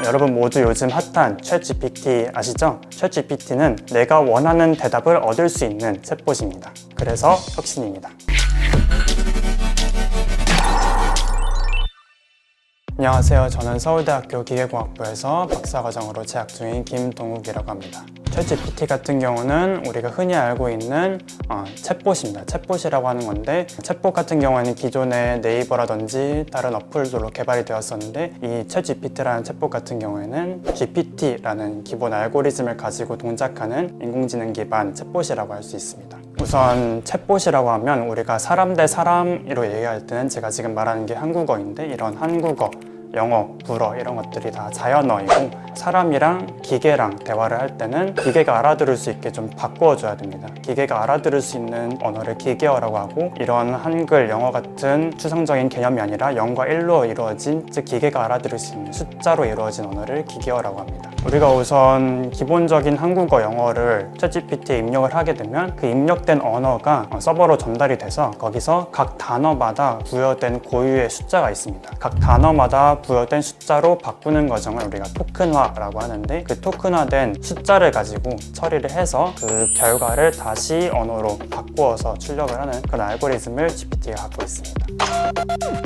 여러분 모두 요즘 핫한 챗GPT 아시죠? 챗GPT는 내가 원하는 대답을 얻을 수 있는 챗봇입니다. 그래서 혁신입니다. 안녕하세요. 저는 서울대학교 기계공학부에서 박사과정으로 재학 중인 김동욱이라고 합니다. 챗GPT 같은 경우는 우리가 흔히 알고 있는 챗봇입니다. 챗봇이라고 하는 건데, 챗봇 같은 경우에는 기존의 네이버라든지 다른 어플들로 개발이 되었었는데, 이 챗GPT라는 챗봇 같은 경우에는 GPT라는 기본 알고리즘을 가지고 동작하는 인공지능 기반 챗봇이라고 할 수 있습니다. 우선 챗봇이라고 하면 우리가 사람 대 사람으로 얘기할 때는 제가 지금 말하는 게 한국어인데, 이런 한국어, 영어, 불어 이런 것들이 다 자연어이고, 사람이랑 기계랑 대화를 할 때는 기계가 알아들을 수 있게 좀 바꾸어줘야 됩니다. 기계가 알아들을 수 있는 언어를 기계어라고 하고, 이런 한글, 영어 같은 추상적인 개념이 아니라 0과 1로 이루어진, 즉 기계가 알아들을 수 있는 숫자로 이루어진 언어를 기계어라고 합니다. 우리가 우선 기본적인 한국어, 영어를 챗GPT에 입력을 하게 되면 그 입력된 언어가 서버로 전달이 돼서 거기서 각 단어마다 부여된 고유의 숫자가 있습니다. 각 단어마다 부여된 숫자로 바꾸는 과정을 우리가 토큰화라고 하는데, 그 토큰화된 숫자를 가지고 처리를 해서 그 결과를 다시 언어로 바꾸어서 출력을 하는 그런 알고리즘을 GPT가 갖고 있습니다.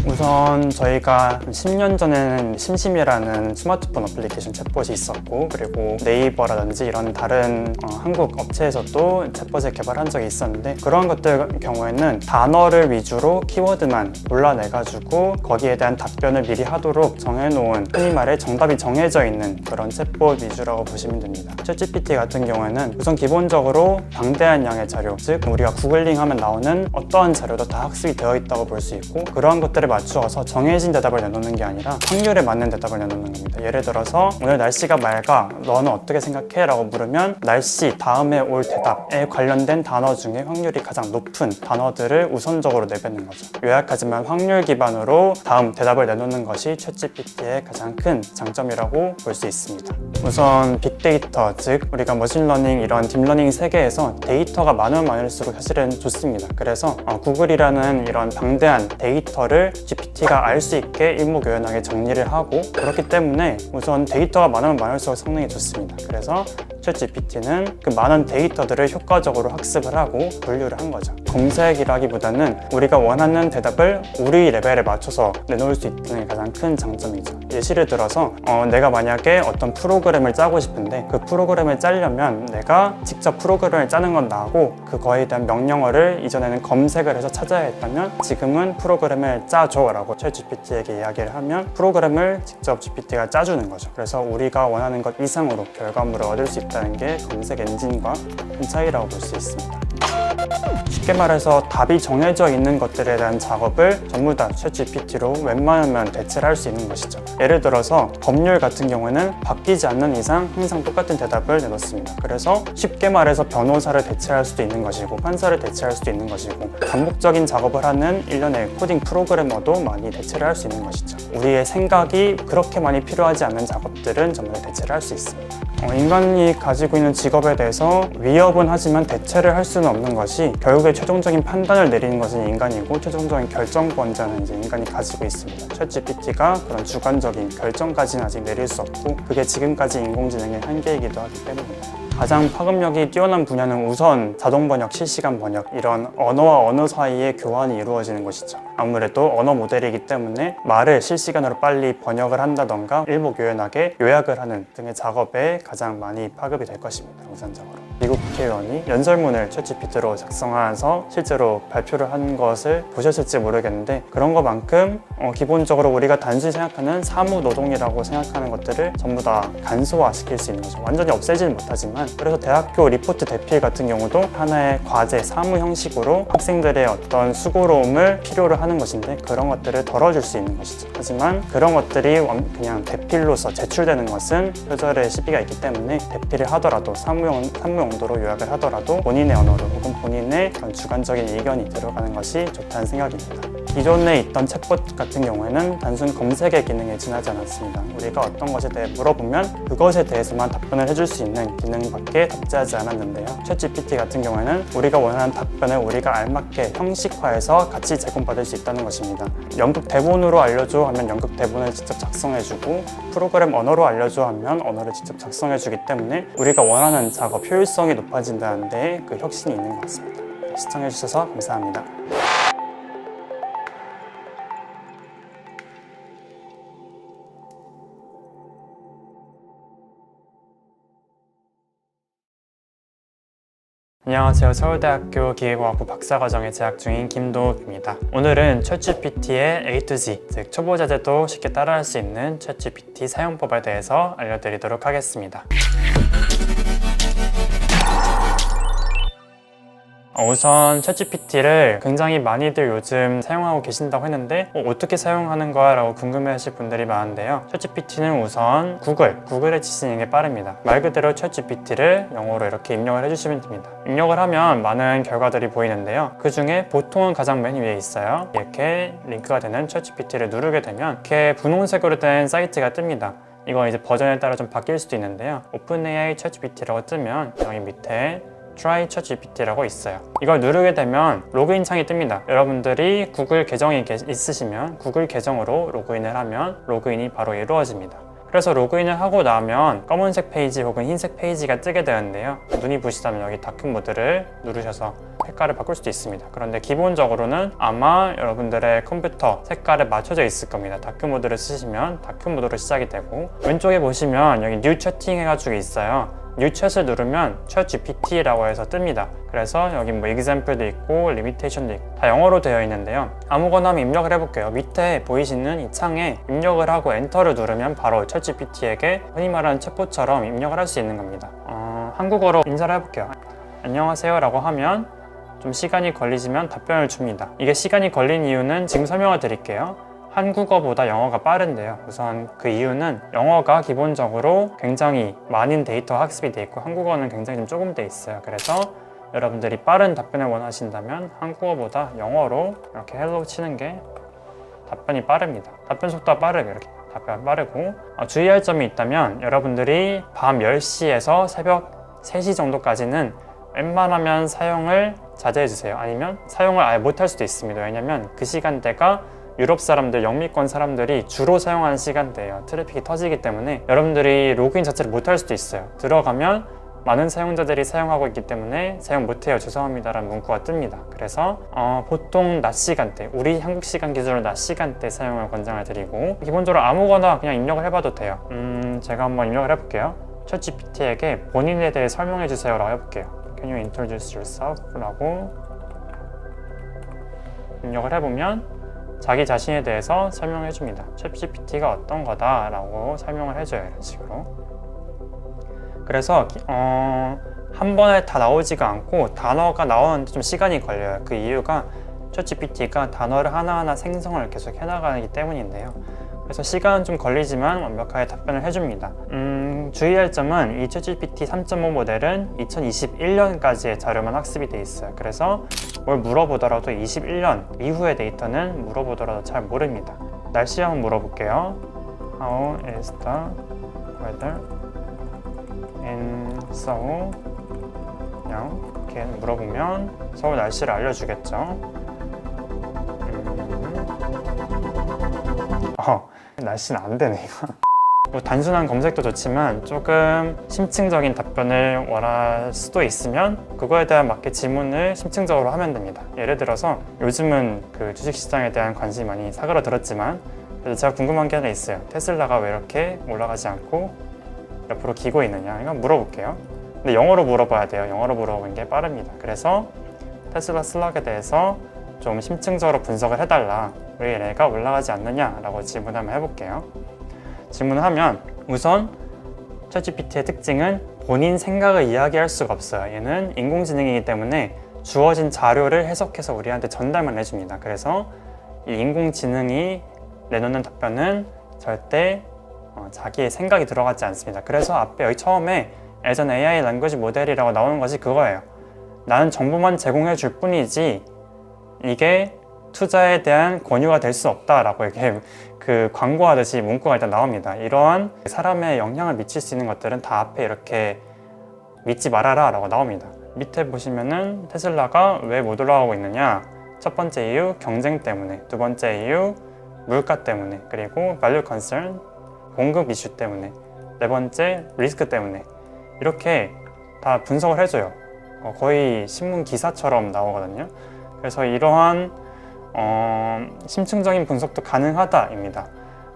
우선 저희가 10년 전에는 심심이라는 스마트폰 어플리케이션 챗봇이 있었고, 그리고 네이버라든지 이런 다른 한국 업체에서도 챗봇을 개발한 적이 있었는데, 그런 것들 경우에는 단어를 위주로 키워드만 골라내가지고 거기에 대한 답변을 미리 하도록 정해놓은, 흔히 말해 정답이 정해져 있는 그런 챗봇 위주라고 보시면 됩니다. 챗GPT 같은 경우에는 우선 기본적으로 방대한 양의 자료, 즉 우리가 구글링하면 나오는 어떠한 자료도 다 학습이 되어 있다고 볼 수 있고, 그러한 것들을 맞추어서 정해진 대답을 내놓는 게 아니라 확률에 맞는 대답을 내놓는 겁니다. 예를 들어서 오늘 날씨가 맑아, 너는 어떻게 생각해? 라고 물으면 날씨 다음에 올 대답에 관련된 단어 중에 확률이 가장 높은 단어들을 우선적으로 내뱉는 거죠. 요약하지만 확률 기반으로 다음 대답을 내놓는 것이 챗GPT의 가장 큰 장점이라고 볼 수 있습니다. 우선 빅데이터, 즉 우리가 머신러닝 이런 딥러닝 세계에서 데이터가 많으면 많을수록 사실은 좋습니다. 그래서 구글이라는 이런 방대한 데이터를 GPT가 알 수 있게 일목요연하게 정리를 하고, 그렇기 때문에 우선 데이터가 많으면 많을수록 성능이 좋습니다. 그래서 챗GPT는 그 많은 데이터들을 효과적으로 학습을 하고 분류를 한 거죠. 검색이라기보다는 우리가 원하는 대답을 우리 레벨에 맞춰서 내놓을 수 있는 게 가장 큰 장점이죠. 예시를 들어서 내가 만약에 어떤 프로그램을 짜고 싶은데, 그 프로그램을 짜려면 내가 직접 프로그램을 짜는 건 나고, 그거에 대한 명령어를 이전에는 검색을 해서 찾아야 했다면 지금은 프로그램을 짜줘 라고 챗GPT에게 이야기를 하면 프로그램을 직접 GPT가 짜주는 거죠. 그래서 우리가 원하는 것 이상으로 결과물을 얻을 수 있다는 게 검색 엔진과 큰 차이라고 볼 수 있습니다. 쉽게 말해서 답이 정해져 있는 것들에 대한 작업을 전부 다 챗GPT로 웬만하면 대체를 할 수 있는 것이죠. 예를 들어서 법률 같은 경우에는 바뀌지 않는 이상 항상 똑같은 대답을 내놓습니다. 그래서 쉽게 말해서 변호사를 대체할 수도 있는 것이고, 판사를 대체할 수도 있는 것이고, 반복적인 작업을 하는 일련의 코딩 프로그래머도 많이 대체를 할 수 있는 것이죠. 우리의 생각이 그렇게 많이 필요하지 않는 작업들은 전부 다 대체를 할 수 있습니다. 인간이 가지고 있는 직업에 대해서 위협은 하지만 대체를 할 수는 없는 것이, 결국에 최종적인 판단을 내리는 것은 인간이고, 최종적인 결정권자는 이제 인간이 가지고 있습니다. 챗GPT가 그런 주관적인 결정까지는 아직 내릴 수 없고, 그게 지금까지 인공지능의 한계이기도 하기 때문입니다. 가장 파급력이 뛰어난 분야는 우선 자동번역, 실시간 번역, 이런 언어와 언어 사이의 교환이 이루어지는 것이죠. 아무래도 언어 모델이기 때문에 말을 실시간으로 빨리 번역을 한다던가 일목요연하게 요약을 하는 등의 작업에 가장 많이 파급이 될 것입니다. 우선적으로. 미국 국회의원이 연설문을 챗GPT로 작성해서 실제로 발표를 한 것을 보셨을지 모르겠는데, 그런 것만큼 기본적으로 우리가 단순히 생각하는 사무 노동이라고 생각하는 것들을 전부 다 간소화시킬 수 있는 거죠. 완전히 없애지는 못하지만, 그래서 대학교 리포트 대필 같은 경우도 하나의 과제, 사무 형식으로 학생들의 어떤 수고로움을 필요로 하는 것인데, 그런 것들을 덜어줄 수 있는 것이죠. 하지만 그런 것들이 그냥 대필로서 제출되는 것은 표절의 시비가 있기 때문에, 대필을 하더라도 사무 용도로 요약을 하더라도 본인의 언어로 혹은 본인의 주관적인 의견이 들어가는 것이 좋다는 생각입니다. 기존에 있던 챗봇 같은 경우에는 단순 검색의 기능에 지나지 않았습니다. 우리가 어떤 것에 대해 물어보면 그것에 대해서만 답변을 해줄 수 있는 기능밖에 탑재하지 않았는데요. 챗GPT 같은 경우에는 우리가 원하는 답변을 우리가 알맞게 형식화해서 같이 제공받을 수 있다는 것입니다. 연극 대본으로 알려줘 하면 연극 대본을 직접 작성해주고, 프로그램 언어로 알려줘 하면 언어를 직접 작성해주기 때문에 우리가 원하는 작업 효율성이 높아진다는 데 그 혁신이 있는 것 같습니다. 시청해주셔서 감사합니다. 안녕하세요. 서울대학교 기계공학부 박사과정에 재학 중인 김동욱입니다. 오늘은 챗GPT의 A to Z, 즉 초보자들도 쉽게 따라할 수 있는 챗GPT 사용법에 대해서 알려드리도록 하겠습니다. 우선 챗GPT를 굉장히 많이들 요즘 사용하고 계신다고 했는데 어떻게 사용하는 거야? 라고 궁금해 하실 분들이 많은데요. 챗GPT는 우선 구글에 치시는 게 빠릅니다. 말 그대로 챗GPT를 영어로 이렇게 입력을 해주시면 됩니다. 입력을 하면 많은 결과들이 보이는데요. 그 중에 보통은 가장 맨 위에 있어요. 이렇게 링크가 되는 챗GPT를 누르게 되면 이렇게 분홍색으로 된 사이트가 뜹니다. 이거 이제 버전에 따라 좀 바뀔 수도 있는데요. OpenAI 챗GPT라고 뜨면 여기 밑에 Try ChatGPT라고 있어요. 이걸 누르게 되면 로그인 창이 뜹니다. 여러분들이 구글 계정이 있으시면 구글 계정으로 로그인을 하면 로그인이 바로 이루어집니다. 그래서 로그인을 하고 나면 검은색 페이지 혹은 흰색 페이지가 뜨게 되는데요. 눈이 부시다면 여기 다크 모드를 누르셔서 색깔을 바꿀 수도 있습니다. 그런데 기본적으로는 아마 여러분들의 컴퓨터 색깔에 맞춰져 있을 겁니다. 다크 모드를 쓰시면 다크 모드로 시작이 되고, 왼쪽에 보시면 여기 뉴 채팅 해가지고 있어요. 뉴 챗을 누르면 챗GPT라고 해서 뜹니다. 그래서 여기 뭐 example도 있고 limitation도 있고 다 영어로 되어 있는데요. 아무거나 한번 입력을 해볼게요. 밑에 보이시는 이 창에 입력을 하고 엔터를 누르면 바로 챗GPT에게 흔히 말하는 챗봇처럼 입력을 할 수 있는 겁니다. 한국어로 인사를 해볼게요. 안녕하세요 라고 하면 좀 시간이 걸리지만 답변을 줍니다. 이게 시간이 걸린 이유는 지금 설명을 드릴게요. 한국어보다 영어가 빠른데요. 우선 그 이유는 영어가 기본적으로 굉장히 많은 데이터 학습이 돼 있고 한국어는 굉장히 좀 조금 돼 있어요. 그래서 여러분들이 빠른 답변을 원하신다면 한국어보다 영어로 이렇게 헬로우 치는 게 답변이 빠릅니다. 답변 속도가 빠르게 이렇게 답변 빠르고, 주의할 점이 있다면 여러분들이 밤 10시에서 새벽 3시 정도까지는 웬만하면 사용을 자제해 주세요. 아니면 사용을 아예 못할 수도 있습니다. 왜냐면 그 시간대가 유럽 사람들, 영미권 사람들이 주로 사용하는 시간대예요. 트래픽이 터지기 때문에 여러분들이 로그인 자체를 못할 수도 있어요. 들어가면 많은 사용자들이 사용하고 있기 때문에 사용 못해요, 죄송합니다 라는 문구가 뜹니다. 그래서 보통 낮 시간대, 우리 한국 시간 기준으로 낮 시간대 사용을 권장을 드리고, 기본적으로 아무거나 그냥 입력을 해봐도 돼요. 제가 한번 입력을 해볼게요. 챗GPT에게 본인에 대해 설명해 주세요 라고 해볼게요. Can you introduce yourself? 라고 입력을 해보면 자기 자신에 대해서 설명해 줍니다. 챗GPT가 어떤 거다 라고 설명을 해줘요. 이런 식으로. 그래서 한 번에 다 나오지가 않고 단어가 나오는데 좀 시간이 걸려요. 그 이유가 챗GPT가 단어를 하나하나 생성을 계속 해나가기 때문인데요. 그래서 시간은 좀 걸리지만 완벽하게 답변을 해줍니다. 주의할 점은 이 챗GPT 3.5 모델은 2021년까지의 자료만 학습이 돼 있어요. 그래서 뭘 물어보더라도 21년 이후의 데이터는 물어보더라도 잘 모릅니다. 날씨 한번 물어볼게요. How is the weather in Seoul? 그냥 이렇게 물어보면 서울 날씨를 알려주겠죠. 날씨는 안 되네 이거. 뭐 단순한 검색도 좋지만 조금 심층적인 답변을 원할 수도 있으면 그거에 대한 맞게 질문을 심층적으로 하면 됩니다. 예를 들어서 요즘은 그 주식시장에 대한 관심이 많이 사그라들었지만, 그래서 제가 궁금한 게 하나 있어요. 테슬라가 왜 이렇게 올라가지 않고 옆으로 기고 있느냐, 이거 물어볼게요. 근데 영어로 물어봐야 돼요. 영어로 물어보는 게 빠릅니다. 그래서 테슬라 스락에 대해서 좀 심층적으로 분석을 해달라, 왜 얘가 올라가지 않느냐라고 질문 한번 해볼게요. 질문을 하면 우선 챗GPT의 특징은 본인 생각을 이야기할 수가 없어요. 얘는 인공지능이기 때문에 주어진 자료를 해석해서 우리한테 전달만 해줍니다. 그래서 이 인공지능이 내놓는 답변은 절대 자기의 생각이 들어가지 않습니다. 그래서 앞에 여기 처음에 as an AI language 모델이라고 나오는 것이 그거예요. 나는 정보만 제공해 줄 뿐이지 이게 투자에 대한 권유가 될 수 없다라고 이렇게 그 광고하듯이 문구가 일단 나옵니다. 이러한 사람의 영향을 미칠 수 있는 것들은 다 앞에 이렇게 믿지 말아라 라고 나옵니다. 밑에 보시면은 테슬라가 왜 못 올라가고 있느냐, 첫 번째 이유 경쟁 때문에, 두 번째 이유 물가 때문에, 그리고 value concern 공급 이슈 때문에, 네 번째 리스크 때문에, 이렇게 다 분석을 해줘요. 거의 신문 기사처럼 나오거든요. 그래서 이러한 심층적인 분석도 가능하다입니다.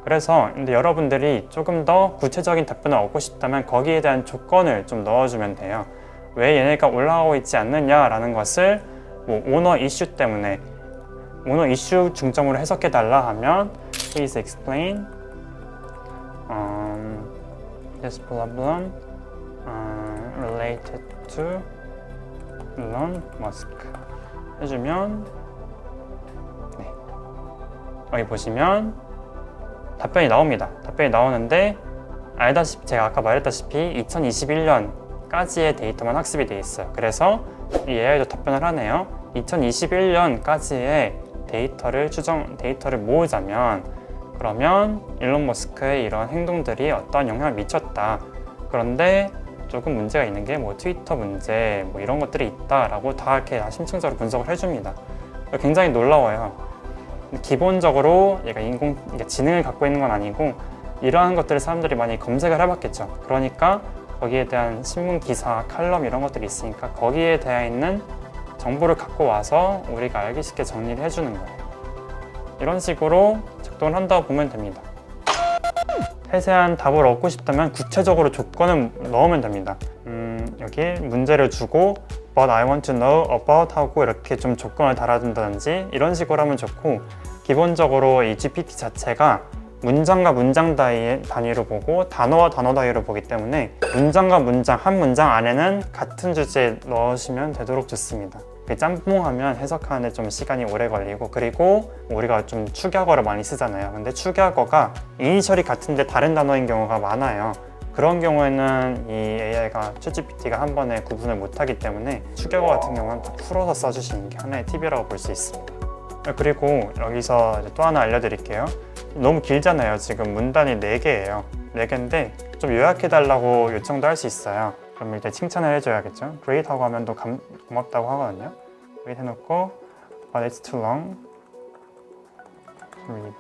그래서 근데 여러분들이 조금 더 구체적인 답변을 얻고 싶다면 거기에 대한 조건을 좀 넣어주면 돼요. 왜 얘네가 올라가고 있지 않느냐라는 것을 뭐 오너 이슈 때문에, 오너 이슈 중점으로 해석해 달라 하면 please explain this problem related to Elon Musk 해주면, 네, 여기 보시면 답변이 나옵니다. 답변이 나오는데 알다시피 제가 아까 말했다시피 2021년까지의 데이터만 학습이 되어 있어요. 그래서 이 AI도 답변을 하네요. 2021년까지의 데이터를 모으자면, 그러면 일론 머스크의 이런 행동들이 어떤 영향을 미쳤다. 그런데 조금 문제가 있는 게 뭐 트위터 문제 뭐 이런 것들이 있다라고 다 이렇게 심층적으로 분석을 해줍니다. 굉장히 놀라워요. 기본적으로 얘가 지능을 갖고 있는 건 아니고 이러한 것들을 사람들이 많이 검색을 해봤겠죠. 그러니까 거기에 대한 신문 기사, 칼럼 이런 것들이 있으니까 거기에 대해 있는 정보를 갖고 와서 우리가 알기 쉽게 정리를 해주는 거예요. 이런 식으로 작동을 한다고 보면 됩니다. 세세한 답을 얻고 싶다면 구체적으로 조건을 넣으면 됩니다. 여기 문제를 주고 But I want to know about 하고 이렇게 좀 조건을 달아준다든지 이런 식으로 하면 좋고, 기본적으로 이 GPT 자체가 문장과 문장 단위로 보고 단어와 단어 단위로 보기 때문에 문장과 문장, 한 문장 안에는 같은 주제 넣으시면 되도록 좋습니다. 짬뽕하면 해석하는 데 좀 시간이 오래 걸리고, 그리고 우리가 좀 축약어를 많이 쓰잖아요. 근데 축약어가 이니셜이 같은데 다른 단어인 경우가 많아요. 그런 경우에는 이 AI가 챗GPT가 한 번에 구분을 못하기 때문에 축약어 같은 경우는 다 풀어서 써주시는 게 하나의 팁이라고 볼 수 있습니다. 그리고 여기서 또 하나 알려드릴게요. 너무 길잖아요. 지금 문단이 4개예요. 4개인데 좀 요약해달라고 요청도 할 수 있어요. 그럼 일단 칭찬을 해줘야겠죠. Great 하고 하면 또 고맙다고 하거든요. Great 해놓고 But it's too long to read.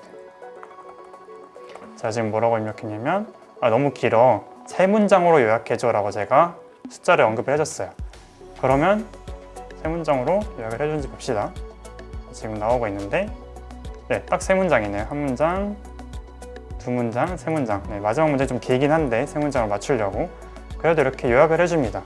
제가 지금 뭐라고 입력했냐면 너무 길어, 3문장으로 요약해줘 라고 제가 숫자를 언급을 해줬어요. 그러면 3문장으로 요약을 해준지 봅시다. 지금 나오고 있는데 네, 딱 3문장이네요. 한 문장, 2문장, 3문장. 네, 마지막 문제 좀 길긴 한데 3문장을 맞추려고 그래도 이렇게 요약을 해줍니다.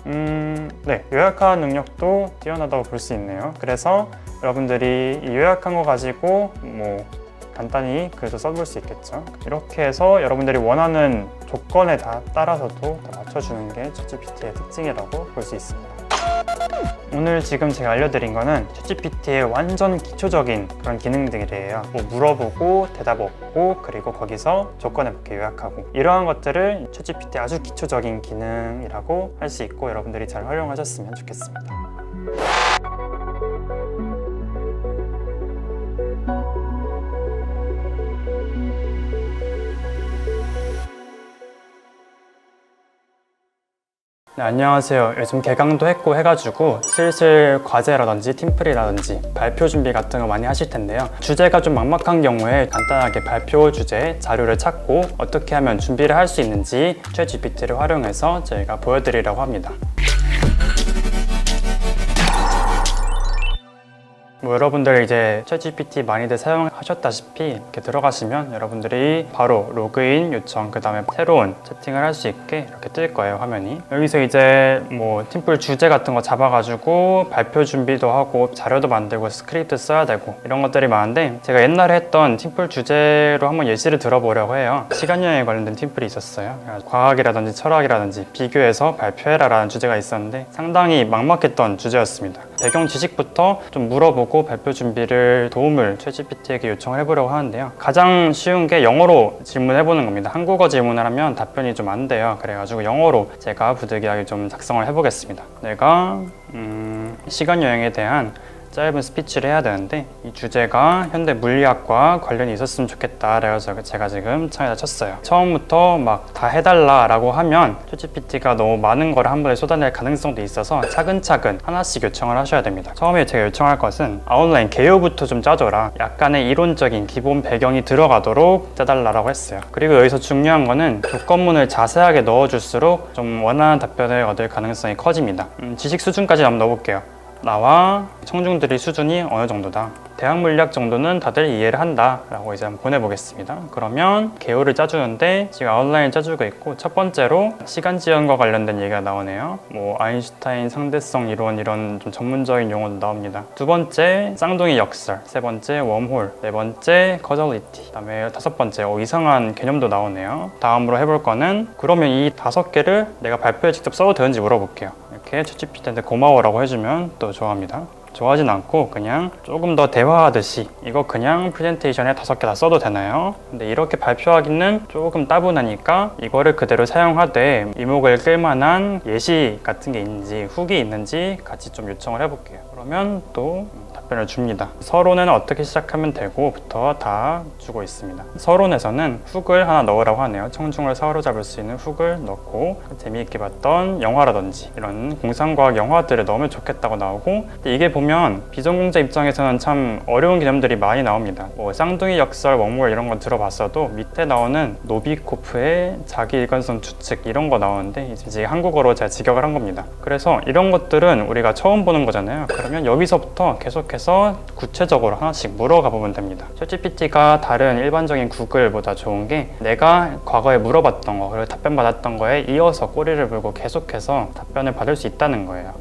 네, 요약하는 능력도 뛰어나다고 볼 수 있네요. 그래서 여러분들이 이 요약한 거 가지고 뭐 간단히 글도 써볼 수 있겠죠. 이렇게 해서 여러분들이 원하는 조건에 따라서도 다 맞춰주는 게 챗GPT의 특징이라고 볼 수 있습니다. 오늘 지금 제가 알려드린 거는 챗GPT의 완전 기초적인 그런 기능들이에요. 뭐 물어보고 대답 얻고 그리고 거기서 조건에 맞게 요약하고, 이러한 것들을 챗GPT 아주 기초적인 기능이라고 할 수 있고 여러분들이 잘 활용하셨으면 좋겠습니다. 네, 안녕하세요. 요즘 개강도 했고 해가지고 슬슬 과제라든지 팀플이라든지 발표 준비 같은 거 많이 하실 텐데요. 주제가 좀 막막한 경우에 간단하게 발표 주제 자료를 찾고 어떻게 하면 준비를 할 수 있는지 챗GPT를 활용해서 저희가 보여드리려고 합니다. 뭐 여러분들 이제 챗GPT 많이들 사용하셨다시피 이렇게 들어가시면 여러분들이 바로 로그인 요청, 그 다음에 새로운 채팅을 할 수 있게 이렇게 뜰 거예요, 화면이. 여기서 이제 뭐 팀플 주제 같은 거 잡아가지고 발표 준비도 하고 자료도 만들고 스크립트 써야 되고 이런 것들이 많은데, 제가 옛날에 했던 팀플 주제로 한번 예시를 들어보려고 해요. 시간여행에 관련된 팀플이 있었어요. 과학이라든지 철학이라든지 비교해서 발표해라 라는 주제가 있었는데 상당히 막막했던 주제였습니다. 배경 지식부터 좀 물어보고 발표 준비를 도움을 챗GPT에게 요청을 해보려고 하는데요. 가장 쉬운 게 영어로 질문해보는 겁니다. 한국어 질문을 하면 답변이 좀 안 돼요. 그래가지고 영어로 제가 부득이하게 좀 작성을 해보겠습니다. 내가 시간여행에 대한 짧은 스피치를 해야 되는데 이 주제가 현대 물리학과 관련이 있었으면 좋겠다 그래서 제가 지금 창에다 쳤어요. 처음부터 막 다 해달라라고 하면 챗GPT가 너무 많은 걸 한 번에 쏟아낼 가능성도 있어서 차근차근 하나씩 요청을 하셔야 됩니다. 처음에 제가 요청할 것은 아웃라인 개요부터 좀 짜줘라, 약간의 이론적인 기본 배경이 들어가도록 짜달라고 했어요. 그리고 여기서 중요한 거는 조건문을 자세하게 넣어줄수록 좀 원하는 답변을 얻을 가능성이 커집니다. 지식 수준까지 한번 넣어볼게요. 나와 청중들의 수준이 어느 정도다, 대학 물리학 정도는 다들 이해를 한다 라고 이제 한번 보내보겠습니다. 그러면 개요를 짜주는데 지금 아웃라인을 짜주고 있고, 첫 번째로 시간 지연과 관련된 얘기가 나오네요. 뭐 아인슈타인 상대성 이론 이런 좀 전문적인 용어도 나옵니다. 두 번째 쌍둥이 역설, 세 번째 웜홀, 네 번째 커저리티, 그다음에 다섯 번째 이상한 개념도 나오네요. 다음으로 해볼 거는 그러면 이 5개를 내가 발표에 직접 써도 되는지 물어볼게요. 이렇게 챗GPT한테 고마워라고 해주면 또 좋아합니다. 좋아하진 않고 그냥 조금 더 대화하듯이 이거 그냥 프레젠테이션에 5개 다 써도 되나요? 근데 이렇게 발표하기는 조금 따분하니까 이거를 그대로 사용하되 이목을 끌만한 예시 같은 게 있는지 후기 있는지 같이 좀 요청을 해볼게요. 그러면 또 답변을 줍니다. 서론에는 어떻게 시작하면 되고부터 다 주고 있습니다. 서론에서는 훅을 하나 넣으라고 하네요. 청중을 사로잡을 수 있는 훅을 넣고 재미있게 봤던 영화라든지 이런 공상과학 영화들을 넣으면 좋겠다고 나오고, 근데 이게 보면 비전공자 입장에서는 참 어려운 개념들이 많이 나옵니다. 뭐 쌍둥이 역설, 웜홀 이런 건 들어봤어도 밑에 나오는 노비코프의 자기 일관성 추측 이런 거 나오는데 이제 한국어로 제가 직역을 한 겁니다. 그래서 이런 것들은 우리가 처음 보는 거잖아요. 그러면 여기서부터 계속해서 구체적으로 하나씩 물어가 보면 됩니다. 챗GPT가 다른 일반적인 구글보다 좋은 게 내가 과거에 물어봤던 거 그리고 답변 받았던 거에 이어서 꼬리를 물고 계속해서 답변을 받을 수 있다는 거예요.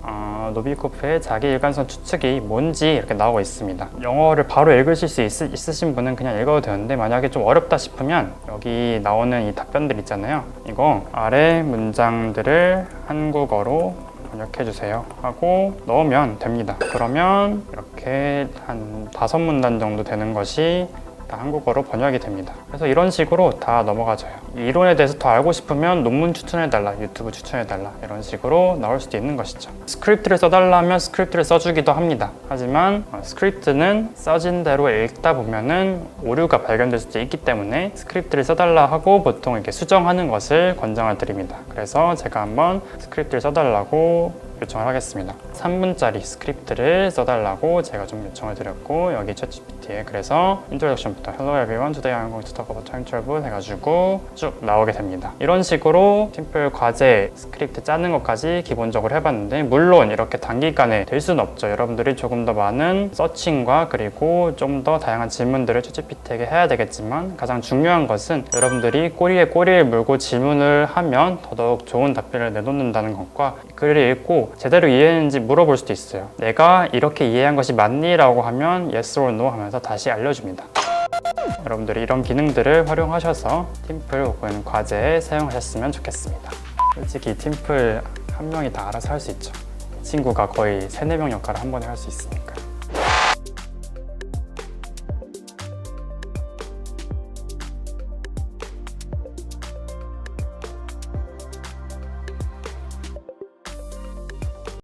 노비코프의 자기 일관성 추측이 뭔지 이렇게 나오고 있습니다. 영어를 바로 읽으실 수 있으신 분은 그냥 읽어도 되는데, 만약에 좀 어렵다 싶으면 여기 나오는 이 답변들 있잖아요. 이거 아래 문장들을 한국어로 번역해주세요 하고 넣으면 됩니다. 그러면 이렇게 한 5문단 정도 되는 것이 다 한국어로 번역이 됩니다. 그래서 이런 식으로 다 넘어가져요. 이 이론에 대해서 더 알고 싶으면 논문 추천해달라, 유튜브 추천해달라 이런 식으로 나올 수도 있는 것이죠. 스크립트를 써달라면 스크립트를 써주기도 합니다. 하지만 스크립트는 써진 대로 읽다 보면은 오류가 발견될 수도 있기 때문에 스크립트를 써달라 하고 보통 이렇게 수정하는 것을 권장을 드립니다. 그래서 제가 한번 스크립트를 써달라고 요청을 하겠습니다. 3분짜리 스크립트를 써달라고 제가 좀 요청을 드렸고, 여기 챗GPT에 그래서 인트로덕션부터 Hello everyone, today I'm going to talk about time travel 해가지고 쭉 나오게 됩니다. 이런 식으로 팀플 과제 스크립트 짜는 것까지 기본적으로 해봤는데, 물론 이렇게 단기간에 될 수는 없죠. 여러분들이 조금 더 많은 서칭과 그리고 좀 더 다양한 질문들을 챗GPT에게 해야 되겠지만, 가장 중요한 것은 여러분들이 꼬리에 꼬리를 물고 질문을 하면 더더욱 좋은 답변을 내놓는다는 것과, 글을 읽고 제대로 이해했는지 물어볼 수도 있어요. 내가 이렇게 이해한 것이 맞니? 라고 하면 yes or no 하면서 다시 알려줍니다. 여러분들이 이런 기능들을 활용하셔서 팀플 혹은 과제에 사용하셨으면 좋겠습니다. 솔직히 팀플 한 명이 다 알아서 할 수 있죠. 친구가 거의 3-4명 역할을 한 번에 할 수 있으니까.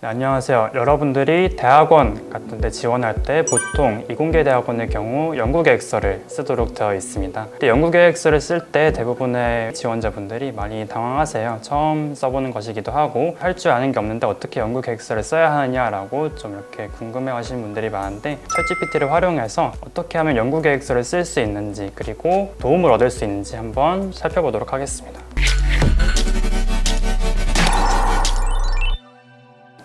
네, 안녕하세요. 여러분들이 대학원 같은 데 지원할 때 보통 이공계 대학원의 경우 연구계획서를 쓰도록 되어 있습니다. 근데 연구계획서를 쓸 때 대부분의 지원자분들이 많이 당황하세요. 처음 써보는 것이기도 하고 할 줄 아는 게 없는데 어떻게 연구계획서를 써야 하느냐라고 좀 이렇게 궁금해 하시는 분들이 많은데, 챗GPT를 활용해서 어떻게 하면 연구계획서를 쓸 수 있는지 그리고 도움을 얻을 수 있는지 한번 살펴보도록 하겠습니다.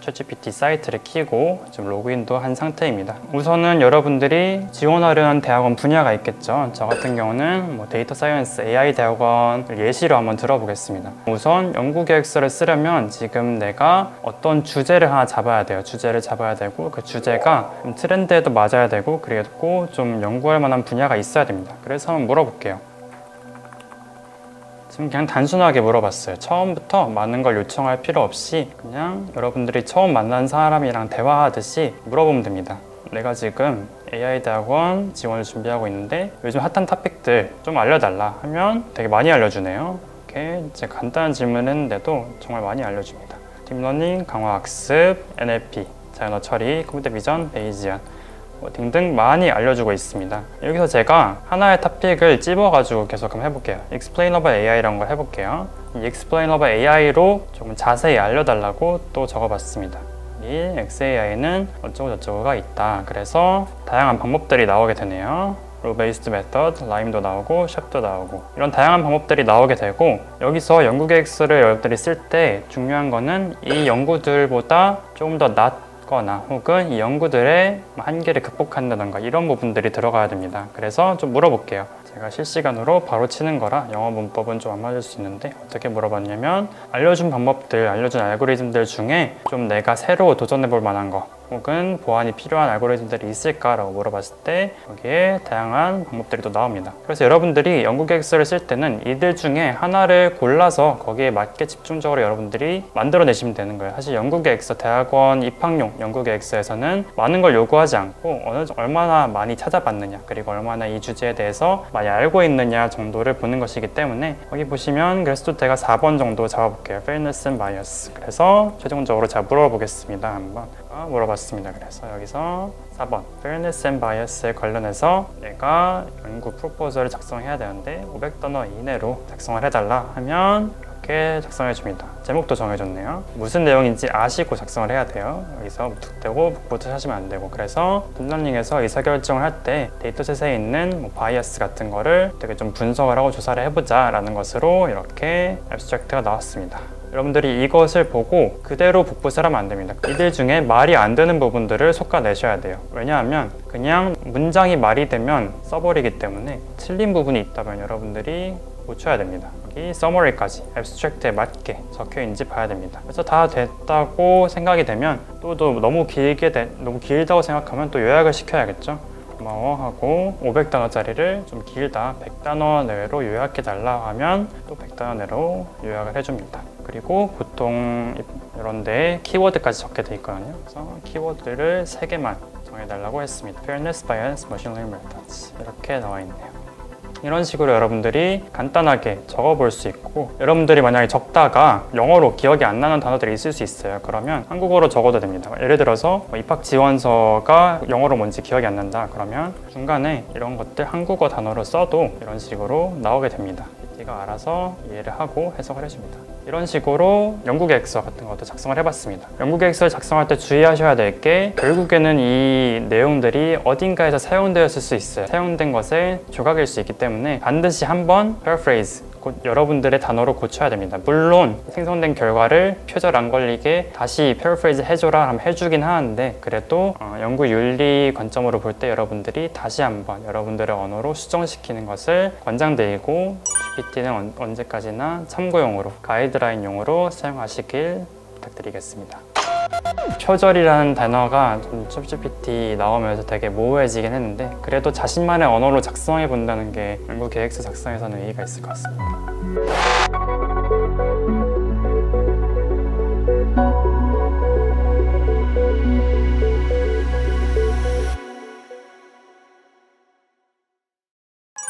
챗GPT 사이트를 키고 지금 로그인도 한 상태입니다. 우선은 여러분들이 지원하려는 대학원 분야가 있겠죠. 저 같은 경우는 데이터 사이언스 AI 대학원 예시로 한번 들어보겠습니다. 우선 연구계획서를 쓰려면 지금 내가 어떤 주제를 하나 잡아야 돼요. 주제를 잡아야 되고 그 주제가 트렌드에도 맞아야 되고 그리고 좀 연구할 만한 분야가 있어야 됩니다. 그래서 한번 물어볼게요. 지금 그냥 단순하게 물어봤어요. 처음부터 많은 걸 요청할 필요 없이 그냥 여러분들이 처음 만난 사람이랑 대화하듯이 물어보면 됩니다. 내가 지금 AI 대학원 지원을 준비하고 있는데 요즘 핫한 토픽들 좀 알려달라 하면 되게 많이 알려주네요. 이렇게 이제 간단한 질문을 했는데도 정말 많이 알려줍니다. 딥러닝, 강화학습, NLP, 자연어 처리, 컴퓨터 비전, 베이지안 뭐 등등 많이 알려주고 있습니다. 여기서 제가 하나의 토픽을 찝어가지고 계속 한번 해볼게요. Explainable AI라는 걸 해볼게요. 이 Explainable AI로 조금 자세히 알려달라고 또 적어봤습니다. 이 XAI는 어쩌고저쩌고가 있다. 그래서 다양한 방법들이 나오게 되네요. Rule Based Method, 라임도 나오고 샵도 나오고 이런 다양한 방법들이 나오게 되고, 여기서 연구 계획서를 여러분들이 쓸 때 중요한 거는 이 연구들보다 조금 더 낫거나 혹은 이 연구들의 한계를 극복한다던가 이런 부분들이 들어가야 됩니다. 그래서 좀 물어볼게요. 제가 실시간으로 바로 치는 거라 영어 문법은 좀 안 맞을 수 있는데, 어떻게 물어봤냐면 알려준 방법들, 알려준 알고리즘들 중에 좀 내가 새로 도전해 볼 만한 거 혹은 보완이 필요한 알고리즘들이 있을까라고 물어봤을 때 여기에 다양한 방법들이 또 나옵니다. 그래서 여러분들이 연구 계획서를 쓸 때는 이들 중에 하나를 골라서 거기에 맞게 집중적으로 여러분들이 만들어내시면 되는 거예요. 사실 연구 계획서, 대학원 입학용 연구 계획서에서는 많은 걸 요구하지 않고 얼마나 많이 찾아봤느냐, 그리고 얼마나 이 주제에 대해서 많이 알고 있느냐 정도를 보는 것이기 때문에, 여기 보시면 그래서 제가 4번 정도 잡아볼게요. Fairness and Bias. 그래서 최종적으로 제가 물어보겠습니다. 한번 물어봤습니다. 그래서 여기서 4번 Fairness and Bias에 관련해서 내가 연구 프로포저를 작성해야 되는데 500단어 이내로 작성을 해달라 하면 이렇게 작성해 줍니다. 제목도 정해줬네요. 무슨 내용인지 아시고 작성을 해야 돼요. 여기서 무턱대고 북부터 하시면 안 되고, 그래서 딥러닝에서 의사결정을 할 때 데이터셋에 있는 바이어스 같은 거를 되게 좀 분석을 하고 조사를 해보자 라는 것으로 이렇게 애브스트랙트가 나왔습니다. 여러분들이 이것을 보고 그대로 북붓을 하면 안 됩니다. 이들 중에 말이 안 되는 부분들을 솎아내셔야 돼요. 왜냐하면 그냥 문장이 말이 되면 써버리기 때문에 틀린 부분이 있다면 여러분들이 고쳐야 됩니다. 여기 summary까지 abstract에 맞게 적혀있는지 봐야 됩니다. 그래서 다 됐다고 생각이 되면 또 너무 길다고 생각하면 또 요약을 시켜야겠죠. 고마워 하고 500단어짜리를 좀 길다 100단어 내외로 요약해달라 하면 또 100단어 내로 요약을 해줍니다. 그리고 보통 이런 데 키워드까지 적게 돼 있거든요. 그래서 키워드를 3개만 정해달라고 했습니다. Fairness, Bias, Machine Learning Methods 이렇게 나와 있네요. 이런 식으로 여러분들이 간단하게 적어볼 수 있고, 여러분들이 만약에 적다가 영어로 기억이 안 나는 단어들이 있을 수 있어요. 그러면 한국어로 적어도 됩니다. 예를 들어서 입학 지원서가 영어로 뭔지 기억이 안 난다. 그러면 중간에 이런 것들 한국어 단어로 써도 이런 식으로 나오게 됩니다. PT가 알아서 이해를 하고 해석을 해줍니다. 이런 식으로 연구계획서 같은 것도 작성을 해봤습니다. 연구계획서를 작성할 때 주의하셔야 될 게, 결국에는 이 내용들이 어딘가에서 사용되었을 수 있어요. 사용된 것의 조각일 수 있기 때문에 반드시 한번 paraphrase, 곧 여러분들의 단어로 고쳐야 됩니다. 물론 생성된 결과를 표절 안 걸리게 다시 paraphrase 해줘라 하면 해주긴 하는데, 그래도 연구 윤리 관점으로 볼 때 여러분들이 다시 한번 여러분들의 언어로 수정시키는 것을 권장드리고, GPT는 언제까지나 참고용으로, 가이드라인용으로 사용하시길 부탁드리겠습니다. 표절이라는 단어가 좀 챗GPT 나오면서 되게 모호해지긴 했는데, 그래도 자신만의 언어로 작성해 본다는 게 연구 계획서 작성에서는 의의가 있을 것 같습니다.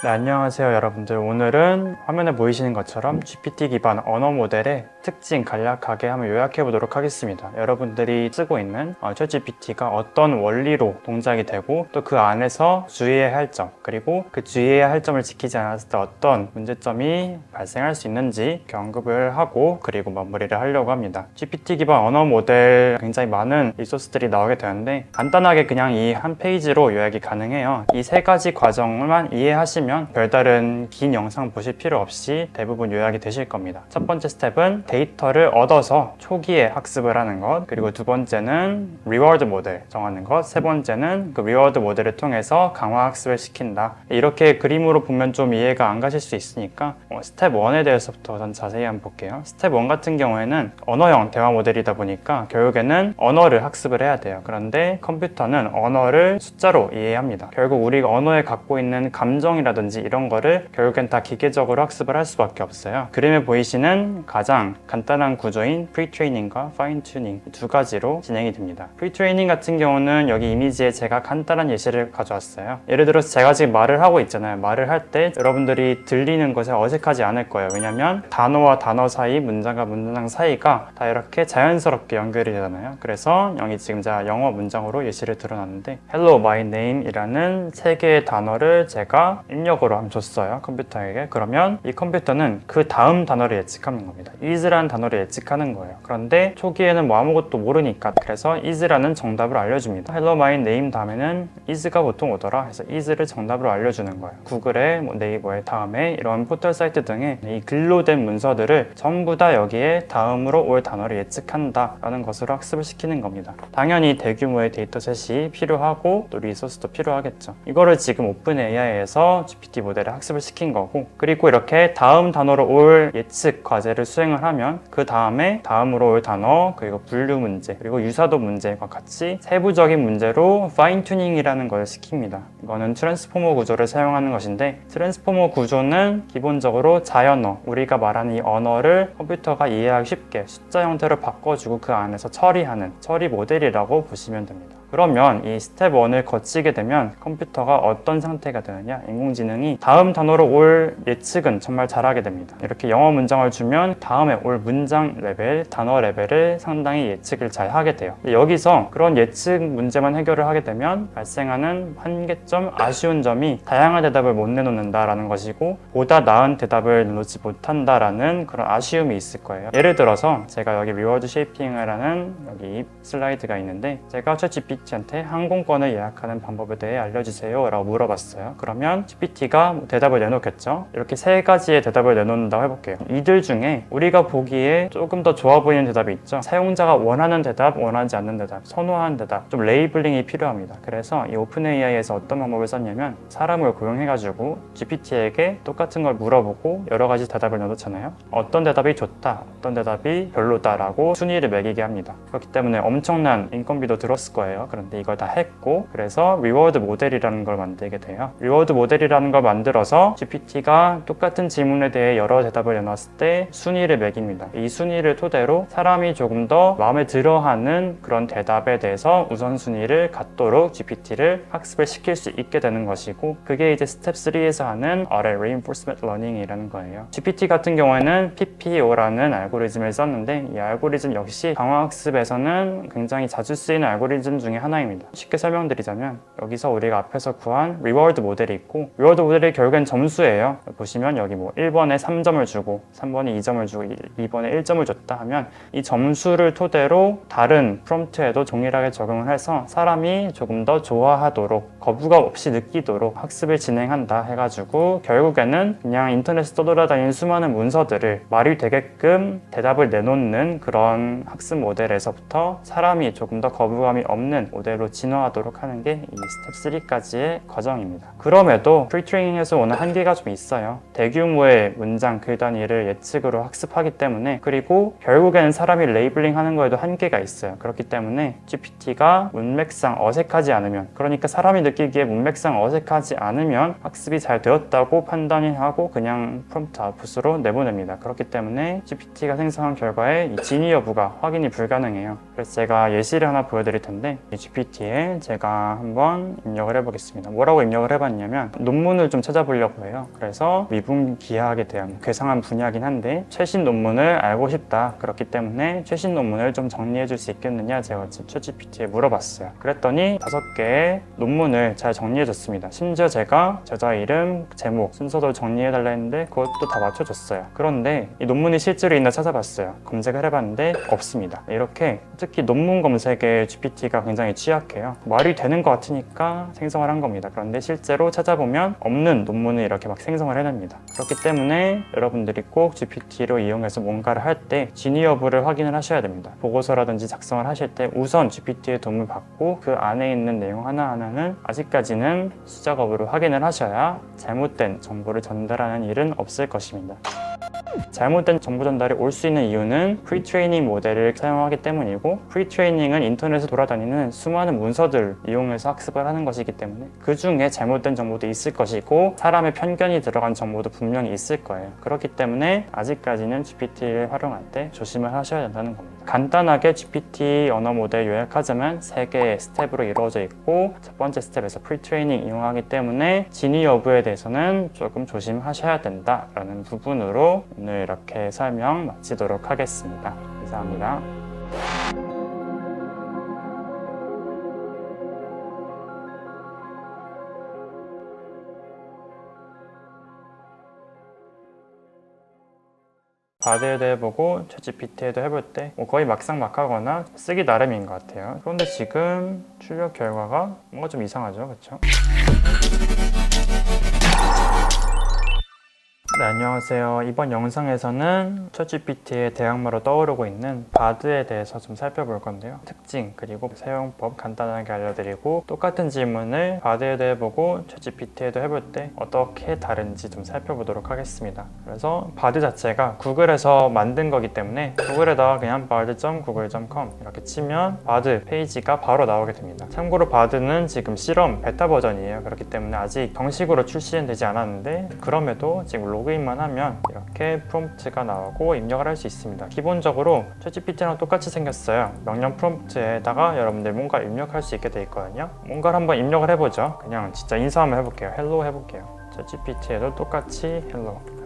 네, 안녕하세요 여러분들. 오늘은 화면에 보이시는 것처럼 GPT 기반 언어 모델의 특징 간략하게 한번 요약해 보도록 하겠습니다. 여러분들이 쓰고 있는 챗GPT가 어떤 원리로 동작이 되고, 또 그 안에서 주의해야 할 점, 그리고 그 주의해야 할 점을 지키지 않았을 때 어떤 문제점이 발생할 수 있는지 언급을 하고, 그리고 마무리를 하려고 합니다. GPT 기반 언어 모델 굉장히 많은 리소스들이 나오게 되는데, 간단하게 그냥 이 한 페이지로 요약이 가능해요. 이 3가지 과정만 이해하시면 별다른 긴 영상 보실 필요 없이 대부분 요약이 되실 겁니다. 첫 번째 스텝은 데이터를 얻어서 초기에 학습을 하는 것, 그리고 두 번째는 리워드 모델 정하는 것, 세 번째는 그 리워드 모델을 통해서 강화 학습을 시킨다. 이렇게 그림으로 보면 좀 이해가 안 가실 수 있으니까 스텝 1에 대해서부터 전 자세히 한번 볼게요. 스텝 1 같은 경우에는 언어형 대화 모델이다 보니까 결국에는 언어를 학습을 해야 돼요. 그런데 컴퓨터는 언어를 숫자로 이해합니다. 결국 우리가 언어에 갖고 있는 감정이라든지 그림이라든지 이런 거를 결국엔 다 기계적으로 학습을 할 수밖에 없어요. 그림에 보이시는 가장 간단한 구조인 프리트레이닝과 파인튜닝 두 가지로 진행이 됩니다. 프리트레이닝 같은 경우는 여기 이미지에 제가 간단한 예시를 가져왔어요. 예를 들어서 제가 지금 말을 하고 있잖아요. 말을 할 때 여러분들이 들리는 것에 어색하지 않을 거예요. 왜냐면 단어와 단어 사이, 문장과 문장 사이가 다 이렇게 자연스럽게 연결이 되잖아요. 그래서 여기 지금 제가 영어 문장으로 예시를 들어놨는데 Hello, my name 이라는 세 개의 단어를 제가 입력으로 한번 줬어요. 컴퓨터에게. 그러면 이 컴퓨터는 그 다음 단어를 예측하는 겁니다. is라는 단어를 예측하는 거예요. 그런데 초기에는 뭐 아무것도 모르니까 그래서 is라는 정답을 알려줍니다. Hello, my name 다음에는 is가 보통 오더라 해서 is를 정답으로 알려주는 거예요. 구글에 뭐 네이버에 다음에 이런 포털 사이트 등에 이 글로 된 문서들을 전부 다 여기에 다음으로 올 단어를 예측한다 라는 것으로 학습을 시키는 겁니다. 당연히 대규모의 데이터셋이 필요하고 또 리소스도 필요하겠죠. 이거를 지금 오픈 AI에서 GPT 모델에 학습을 시킨 거고, 그리고 이렇게 다음 단어로 올 예측 과제를 수행을 하면 그 다음에 다음으로 올 단어, 그리고 분류 문제, 그리고 유사도 문제와 같이 세부적인 문제로 파인 튜닝이라는 걸 시킵니다. 이거는 트랜스포머 구조를 사용하는 것인데, 트랜스포머 구조는 기본적으로 자연어, 우리가 말하는 이 언어를 컴퓨터가 이해하기 쉽게 숫자 형태로 바꿔주고 그 안에서 처리하는 처리 모델이라고 보시면 됩니다. 그러면 이 스텝 1을 거치게 되면 컴퓨터가 어떤 상태가 되느냐, 인공지능이 다음 단어로 올 예측은 정말 잘하게 됩니다. 이렇게 영어 문장을 주면 다음에 올 문장 레벨, 단어 레벨을 상당히 예측을 잘 하게 돼요. 여기서 그런 예측 문제만 해결을 하게 되면 발생하는 한계점, 아쉬운 점이 다양한 대답을 못 내놓는다라는 것이고, 보다 나은 대답을 내놓지 못한다라는 그런 아쉬움이 있을 거예요. 예를 들어서 제가 여기 리워드 쉐이핑을 하는 여기 슬라이드가 있는데, 제가 ChatGPT한테 항공권을 예약하는 방법에 대해 알려주세요 라고 물어봤어요. 그러면 GPT가 대답을 내놓겠죠. 이렇게 세 가지의 대답을 내놓는다고 해볼게요. 이들 중에 우리가 보기에 조금 더 좋아 보이는 대답이 있죠. 사용자가 원하는 대답, 원하지 않는 대답, 선호하는 대답, 좀 레이블링이 필요합니다. 그래서 이 오픈AI에서 어떤 방법을 썼냐면, 사람을 고용해가지고 GPT에게 똑같은 걸 물어보고 여러 가지 대답을 넣어놓잖아요. 어떤 대답이 좋다, 어떤 대답이 별로다라고 순위를 매기게 합니다. 그렇기 때문에 엄청난 인건비도 들었을 거예요. 그런데 이걸 다 했고, 그래서 리워드 모델이라는 걸 만들게 돼요. 리워드 모델이라는 걸 만들어서 GPT가 똑같은 질문에 대해 여러 대답을 내놨을 때 순위를 매깁니다. 이 순위를 토대로 사람이 조금 더 마음에 들어하는 그런 대답에 대해서 우선순위를 갖도록 GPT를 학습을 시킬 수 있게 되는 것이고, 그게 이제 스텝 3에서 하는 RL, Reinforcement Learning이라는 거예요. GPT 같은 경우에는 PPO라는 알고리즘을 썼는데, 이 알고리즘 역시 강화학습에서는 굉장히 자주 쓰이는 알고리즘 중에 하나입니다. 쉽게 설명드리자면, 여기서 우리가 앞에서 구한 리워드 모델이 있고, 리워드 모델이 결국엔 점수예요. 보시면 여기 뭐 1번에 3점을 주고 3번에 2점을 주고 2번에 1점을 줬다 하면, 이 점수를 토대로 다른 프롬프트에도 동일하게 적용을 해서 사람이 조금 더 좋아하도록, 거부감 없이 느끼도록 학습을 진행한다 해가지고, 결국에는 그냥 인터넷에 떠돌아다니는 수많은 문서들을 말이 되게끔 대답을 내놓는 그런 학습 모델에서부터 사람이 조금 더 거부감이 없는 모델로 진화하도록 하는 게 이 스텝 3까지의 과정입니다. 그럼에도 프리트레이닝에서 오는 한계가 좀 있어요. 대규모의 문장, 글 단위를 예측으로 학습하기 때문에, 그리고 결국에는 사람이 레이블링 하는 거에도 한계가 있어요. 그렇기 때문에 GPT가 문맥상 어색하지 않으면, 그러니까 사람이 느끼기에 문맥상 어색하지 않으면 학습이 잘 되었다고 판단이 하고 그냥 프롬프트 아웃풋으로 내보냅니다. 그렇기 때문에 GPT가 생성한 결과에 이 진위 여부가 확인이 불가능해요. 그래서 제가 예시를 하나 보여드릴 텐데, 이 GPT에 제가 한번 입력을 해보겠습니다. 뭐라고 입력을 해봤냐면, 논문을 좀 찾아보려고 해요. 그래서 미분기하학에 대한 괴상한 분야긴 한데 최신 논문을 알고 싶다. 그렇기 때문에 최신 논문을 좀 정리해 줄 수 있겠느냐 제가 지금 챗GPT에 물어봤어요. 그랬더니 5개의 논문을 잘 정리해 줬습니다. 심지어 제가 저자 이름, 제목, 순서도 정리해 달라 했는데 그것도 다 맞춰줬어요. 그런데 이 논문이 실제로 있나 찾아봤어요. 검색을 해봤는데 없습니다. 이렇게 특히 논문 검색에 GPT가 굉장히 취약해요. 말이 되는 것 같으니까 생성을 한 겁니다. 그런데 실제로 찾아보면 없는 논문을 이렇게 막 생성을 해냅니다. 그렇기 때문에 여러분들이 꼭 GPT로 이용해서 뭔가를 할 때 진위 여부를 확인을 하셔야 됩니다. 보고서라든지 작성을 하실 때 우선 GPT의 도움을 받고 그 안에 있는 내용 하나하나는 아직까지는 수작업으로 확인을 하셔야 잘못된 정보를 전달하는 일은 없을 것입니다. 잘못된 정보 전달이 올 수 있는 이유는 프리트레이닝 모델을 사용하기 때문이고, 프리트레이닝은 인터넷에 돌아다니는 수많은 문서들을 이용해서 학습을 하는 것이기 때문에 그 중에 잘못된 정보도 있을 것이고 사람의 편견이 들어간 정보도 분명히 있을 거예요. 그렇기 때문에 아직까지는 GPT를 활용할 때 조심을 하셔야 된다는 겁니다. 간단하게 GPT 언어 모델 요약하자면 3개의 스텝으로 이루어져 있고, 첫 번째 스텝에서 프리트레이닝 이용하기 때문에 진위 여부에 대해서는 조금 조심하셔야 된다라는 부분으로 오늘 이렇게 설명 마치도록 하겠습니다. 감사합니다. 바드에 대해 보고 챗GPT에도 해볼 때 거의 막상막하거나 쓰기 나름인 것 같아요. 그런데 지금 출력 결과가 뭔가 좀 이상하죠, 그렇죠? 네, 안녕하세요. 이번 영상에서는 챗GPT의 대항마로 떠오르고 있는 바드에 대해서 좀 살펴볼 건데요. 특징, 그리고 사용법 간단하게 알려드리고, 똑같은 질문을 바드에 대해 보고 챗GPT에도 해볼 때 어떻게 다른지 좀 살펴보도록 하겠습니다. 그래서 바드 자체가 구글에서 만든 거기 때문에 구글에다가 그냥 bard.google.com 이렇게 치면 바드 페이지가 바로 나오게 됩니다. 참고로 바드는 지금 실험 베타 버전이에요. 그렇기 때문에 아직 정식으로 출시는 되지 않았는데, 그럼에도 지금 로그인만 하면 이렇게 프롬프트가 나오고 입력을 할 수 있습니다. 기본적으로 챗GPT랑 똑같이 생겼어요. 명령 프롬프트에다가 여러분들 뭔가 입력할 수 있게 돼 있거든요. 뭔가를 한번 입력을 해보죠. 그냥 진짜 인사 한번 해볼게요. 헬로 해볼게요. 챗GPT에도 똑같이 헬로.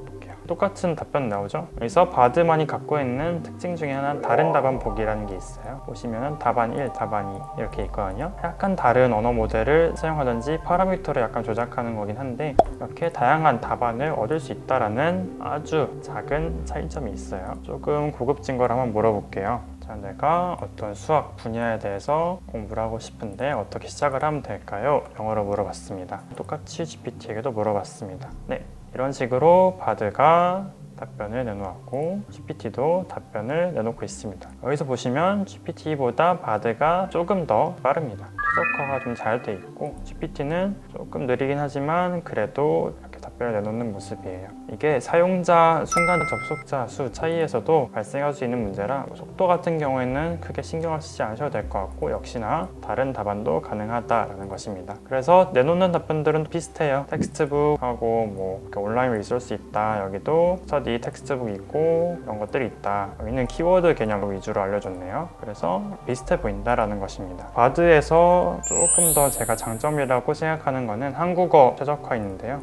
똑같은 답변 나오죠. 여기서 바드만이 갖고 있는 특징 중에 하나는 다른 답안 보기라는 게 있어요. 보시면은 답안 1, 답안 2 이렇게 있거든요. 약간 다른 언어 모델을 사용하든지 파라미터를 약간 조작하는 거긴 한데, 이렇게 다양한 답안을 얻을 수 있다라는 아주 작은 차이점이 있어요. 조금 고급진 걸 한번 물어볼게요. 자, 내가 어떤 수학 분야에 대해서 공부를 하고 싶은데 어떻게 시작을 하면 될까요? 영어로 물어봤습니다. 똑같이 GPT에게도 물어봤습니다. 네, 이런 식으로 바드가 답변을 내놓았고 GPT도 답변을 내놓고 있습니다. 여기서 보시면 GPT보다 바드가 조금 더 빠릅니다. 최적화가 좀 잘 돼 있고 GPT는 조금 느리긴 하지만 그래도 이렇게 답변을 내놓는 모습이에요. 이게 사용자 순간 접속자 수 차이에서도 발생할 수 있는 문제라 속도 같은 경우에는 크게 신경을 쓰지 않으셔도 될 것 같고, 역시나 다른 답안도 가능하다라는 것입니다. 그래서 내놓는 답변들은 비슷해요. 텍스트북하고 뭐 온라인 리소스 있다, 여기도 스터디 텍스트북 있고 이런 것들이 있다, 여기는 키워드 개념 위주로 알려줬네요. 그래서 비슷해 보인다라는 것입니다. 바드에서 조금 더 제가 장점이라고 생각하는 거는 한국어 최적화인데요.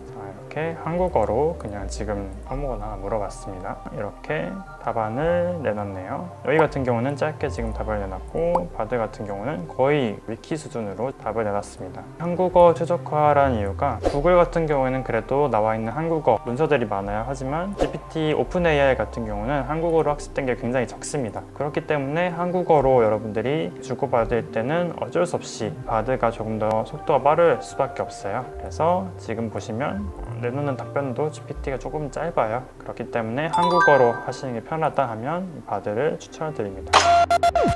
이렇게 한국어로 그냥 지금 아무거나 물어봤습니다. 이렇게 답안을 내놨네요. 여기 같은 경우는 짧게 지금 답을 내놨고, 바드 같은 경우는 거의 위키 수준으로 답을 내놨습니다. 한국어 최적화라는 이유가 구글 같은 경우에는 그래도 나와 있는 한국어 문서들이 많아요. 하지만 GPT 오픈AI 같은 경우는 한국어로 학습된 게 굉장히 적습니다. 그렇기 때문에 한국어로 여러분들이 주고받을 때는 어쩔 수 없이 바드가 조금 더 속도가 빠를 수밖에 없어요. 그래서 지금 보시면 내놓는 답변도 GPT가 조금 짧아요. 그렇기 때문에 한국어로 하시는 게 편하다 하면 바드를 추천드립니다.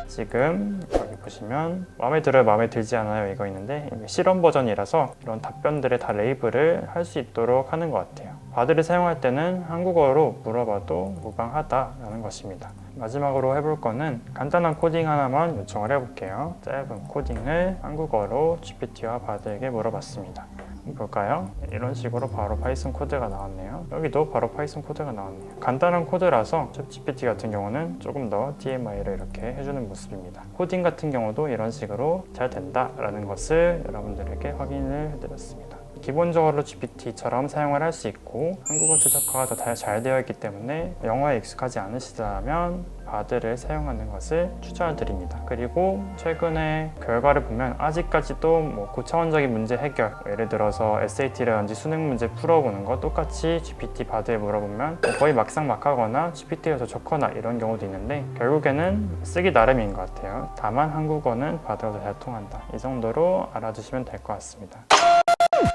지금 여기 보시면 마음에 들어요, 마음에 들지 않아요 이거 있는데, 이게 실험 버전이라서 이런 답변들에 다 레이블을 할 수 있도록 하는 것 같아요. 바드를 사용할 때는 한국어로 물어봐도 무방하다라는 것입니다. 마지막으로 해볼 거는 간단한 코딩 하나만 요청을 해볼게요. 짧은 코딩을 한국어로 GPT와 바드에게 물어봤습니다. 볼까요? 이런 식으로 바로 파이썬 코드가 나왔네요. 여기도 바로 파이썬 코드가 나왔네요. 간단한 코드라서 챗GPT 같은 경우는 조금 더 TMI를 이렇게 해주는 모습입니다. 코딩 같은 경우도 이런 식으로 잘 된다라는 것을 여러분들에게 확인을 해드렸습니다. 기본적으로 GPT처럼 사용을 할 수 있고, 한국어 최적화가 더 잘 되어 있기 때문에 영어에 익숙하지 않으시다면 바드를 사용하는 것을 추천드립니다. 그리고 최근에 결과를 보면 아직까지도 뭐 고차원적인 문제 해결, 예를 들어서 SAT라든지 수능 문제 풀어보는 거 똑같이 GPT 바드에 물어보면 거의 막상막하거나 GPT가 더 좋거나 이런 경우도 있는데, 결국에는 쓰기 나름인 것 같아요. 다만 한국어는 바드가 더 잘 통한다, 이 정도로 알아두시면 될 것 같습니다.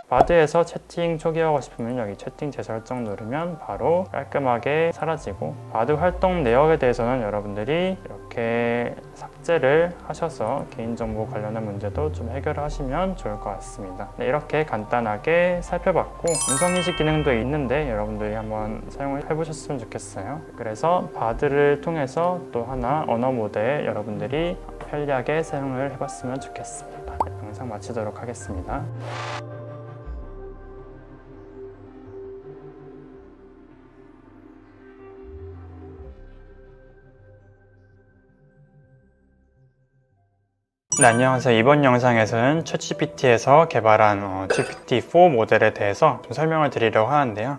바드에서 채팅 초기화하고 싶으면 여기 채팅 재설정 누르면 바로 깔끔하게 사라지고, 바드 활동 내역에 대해서는 여러분들이 이렇게 삭제를 하셔서 개인정보 관련한 문제도 좀 해결을 하시면 좋을 것 같습니다. 네, 이렇게 간단하게 살펴봤고, 음성인식 기능도 있는데 여러분들이 한번 사용을 해보셨으면 좋겠어요. 그래서 바드를 통해서 또 하나 언어 모드에 여러분들이 편리하게 사용을 해봤으면 좋겠습니다. 네, 영상 마치도록 하겠습니다. 네, 안녕하세요. 이번 영상에서는 챗GPT에서 개발한 GPT-4 모델에 대해서 좀 설명을 드리려고 하는데요.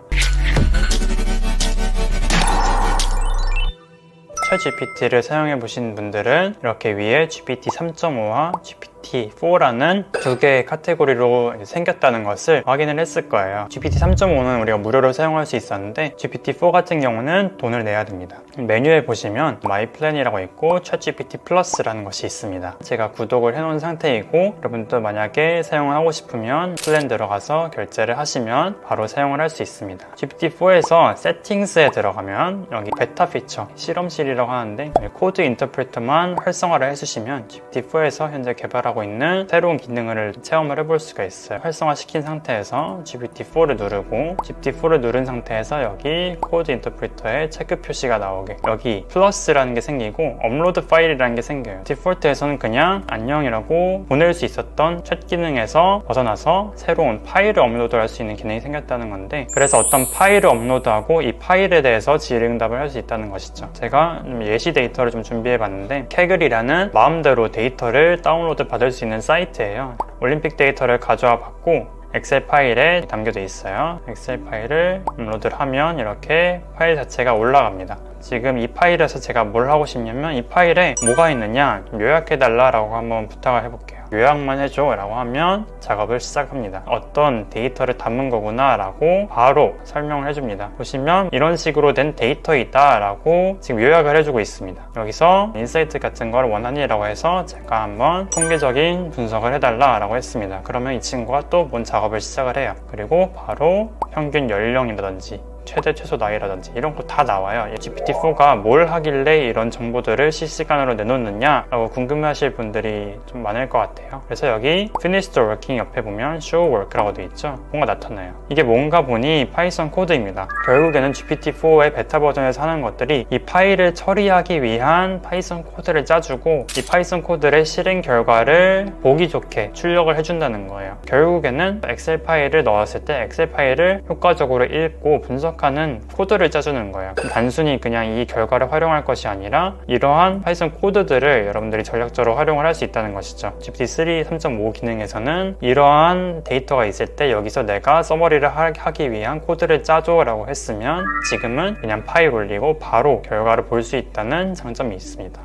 챗GPT를 사용해 보신 분들은 이렇게 위에 GPT 3.5와 GPT-4라는 두 개의 카테고리로 생겼다는 것을 확인을 했을 거예요. GPT 3.5는 우리가 무료로 사용할 수 있었는데 GPT-4 같은 경우는 돈을 내야 됩니다. 메뉴에 보시면 My Plan이라고 있고 챗GPT 플러스라는 것이 있습니다. 제가 구독을 해놓은 상태이고, 여러분도 만약에 사용을 하고 싶으면 플랜 들어가서 결제를 하시면 바로 사용을 할 수 있습니다. GPT-4에서 세팅스에 들어가면 여기 베타 피처, 실험실이라고 하는데 코드 인터프리터만 활성화를 해주시면 GPT-4에서 현재 개발하고 있는 새로운 기능을 체험을 해볼 수가 있어요. 활성화시킨 상태에서 GPT-4를 누르고, GPT-4를 누른 상태에서 여기 코드 인터프리터에 체크 표시가 나오게, 여기 플러스라는 게 생기고 업로드 파일이라는 게 생겨요. 디폴트에서는 그냥 안녕이라고 보낼 수 있었던 챗 기능에서 벗어나서 새로운 파일을 업로드할 수 있는 기능이 생겼다는 건데, 그래서 어떤 파일을 업로드하고 이 파일에 대해서 질의응답을 할 수 있다는 것이죠. 제가 예시 데이터를 좀 준비해 봤는데, 캐글이라는 마음대로 데이터를 다운로드 받을 수 있는 사이트예요. 올림픽 데이터를 가져와 봤고 엑셀 파일에 담겨져 있어요. 엑셀 파일을 업로드를 하면 이렇게 파일 자체가 올라갑니다. 지금 이 파일에서 제가 뭘 하고 싶냐면, 이 파일에 뭐가 있느냐 요약해달라 라고 한번 부탁을 해볼게요. 요약만 해줘 라고 하면 작업을 시작합니다. 어떤 데이터를 담은 거구나 라고 바로 설명을 해줍니다. 보시면 이런 식으로 된 데이터이다 라고 지금 요약을 해주고 있습니다. 여기서 인사이트 같은 걸 원하니 라고 해서 제가 한번 통계적인 분석을 해달라 라고 했습니다. 그러면 이 친구가 또 뭔 작업을 시작을 해요. 그리고 바로 평균 연령이라든지 최대 최소 나이라든지 이런 거 다 나와요. GPT-4가 뭘 하길래 이런 정보들을 실시간으로 내놓느냐 라고 궁금해하실 분들이 좀 많을 것 같아요. 그래서 여기 Finish the Working 옆에 보면 Show Work라고 되어 있죠. 뭔가 나타나요. 이게 뭔가 보니 파이썬 코드입니다. 결국에는 GPT-4의 베타 버전에서 하는 것들이 이 파일을 처리하기 위한 파이썬 코드를 짜주고, 이 파이썬 코드의 실행 결과를 보기 좋게 출력을 해준다는 거예요. 결국에는 엑셀 파일을 넣었을 때 엑셀 파일을 효과적으로 읽고 분석하는 코드를 짜주는 거예요. 단순히 그냥 이 결과를 활용할 것이 아니라 이러한 파이썬 코드들을 여러분들이 전략적으로 활용을 할 수 있다는 것이죠. GPT-3 3.5 기능에서는 이러한 데이터가 있을 때 여기서 내가 서머리를 하기 위한 코드를 짜줘 라고 했으면, 지금은 그냥 파일 올리고 바로 결과를 볼 수 있다는 장점이 있습니다.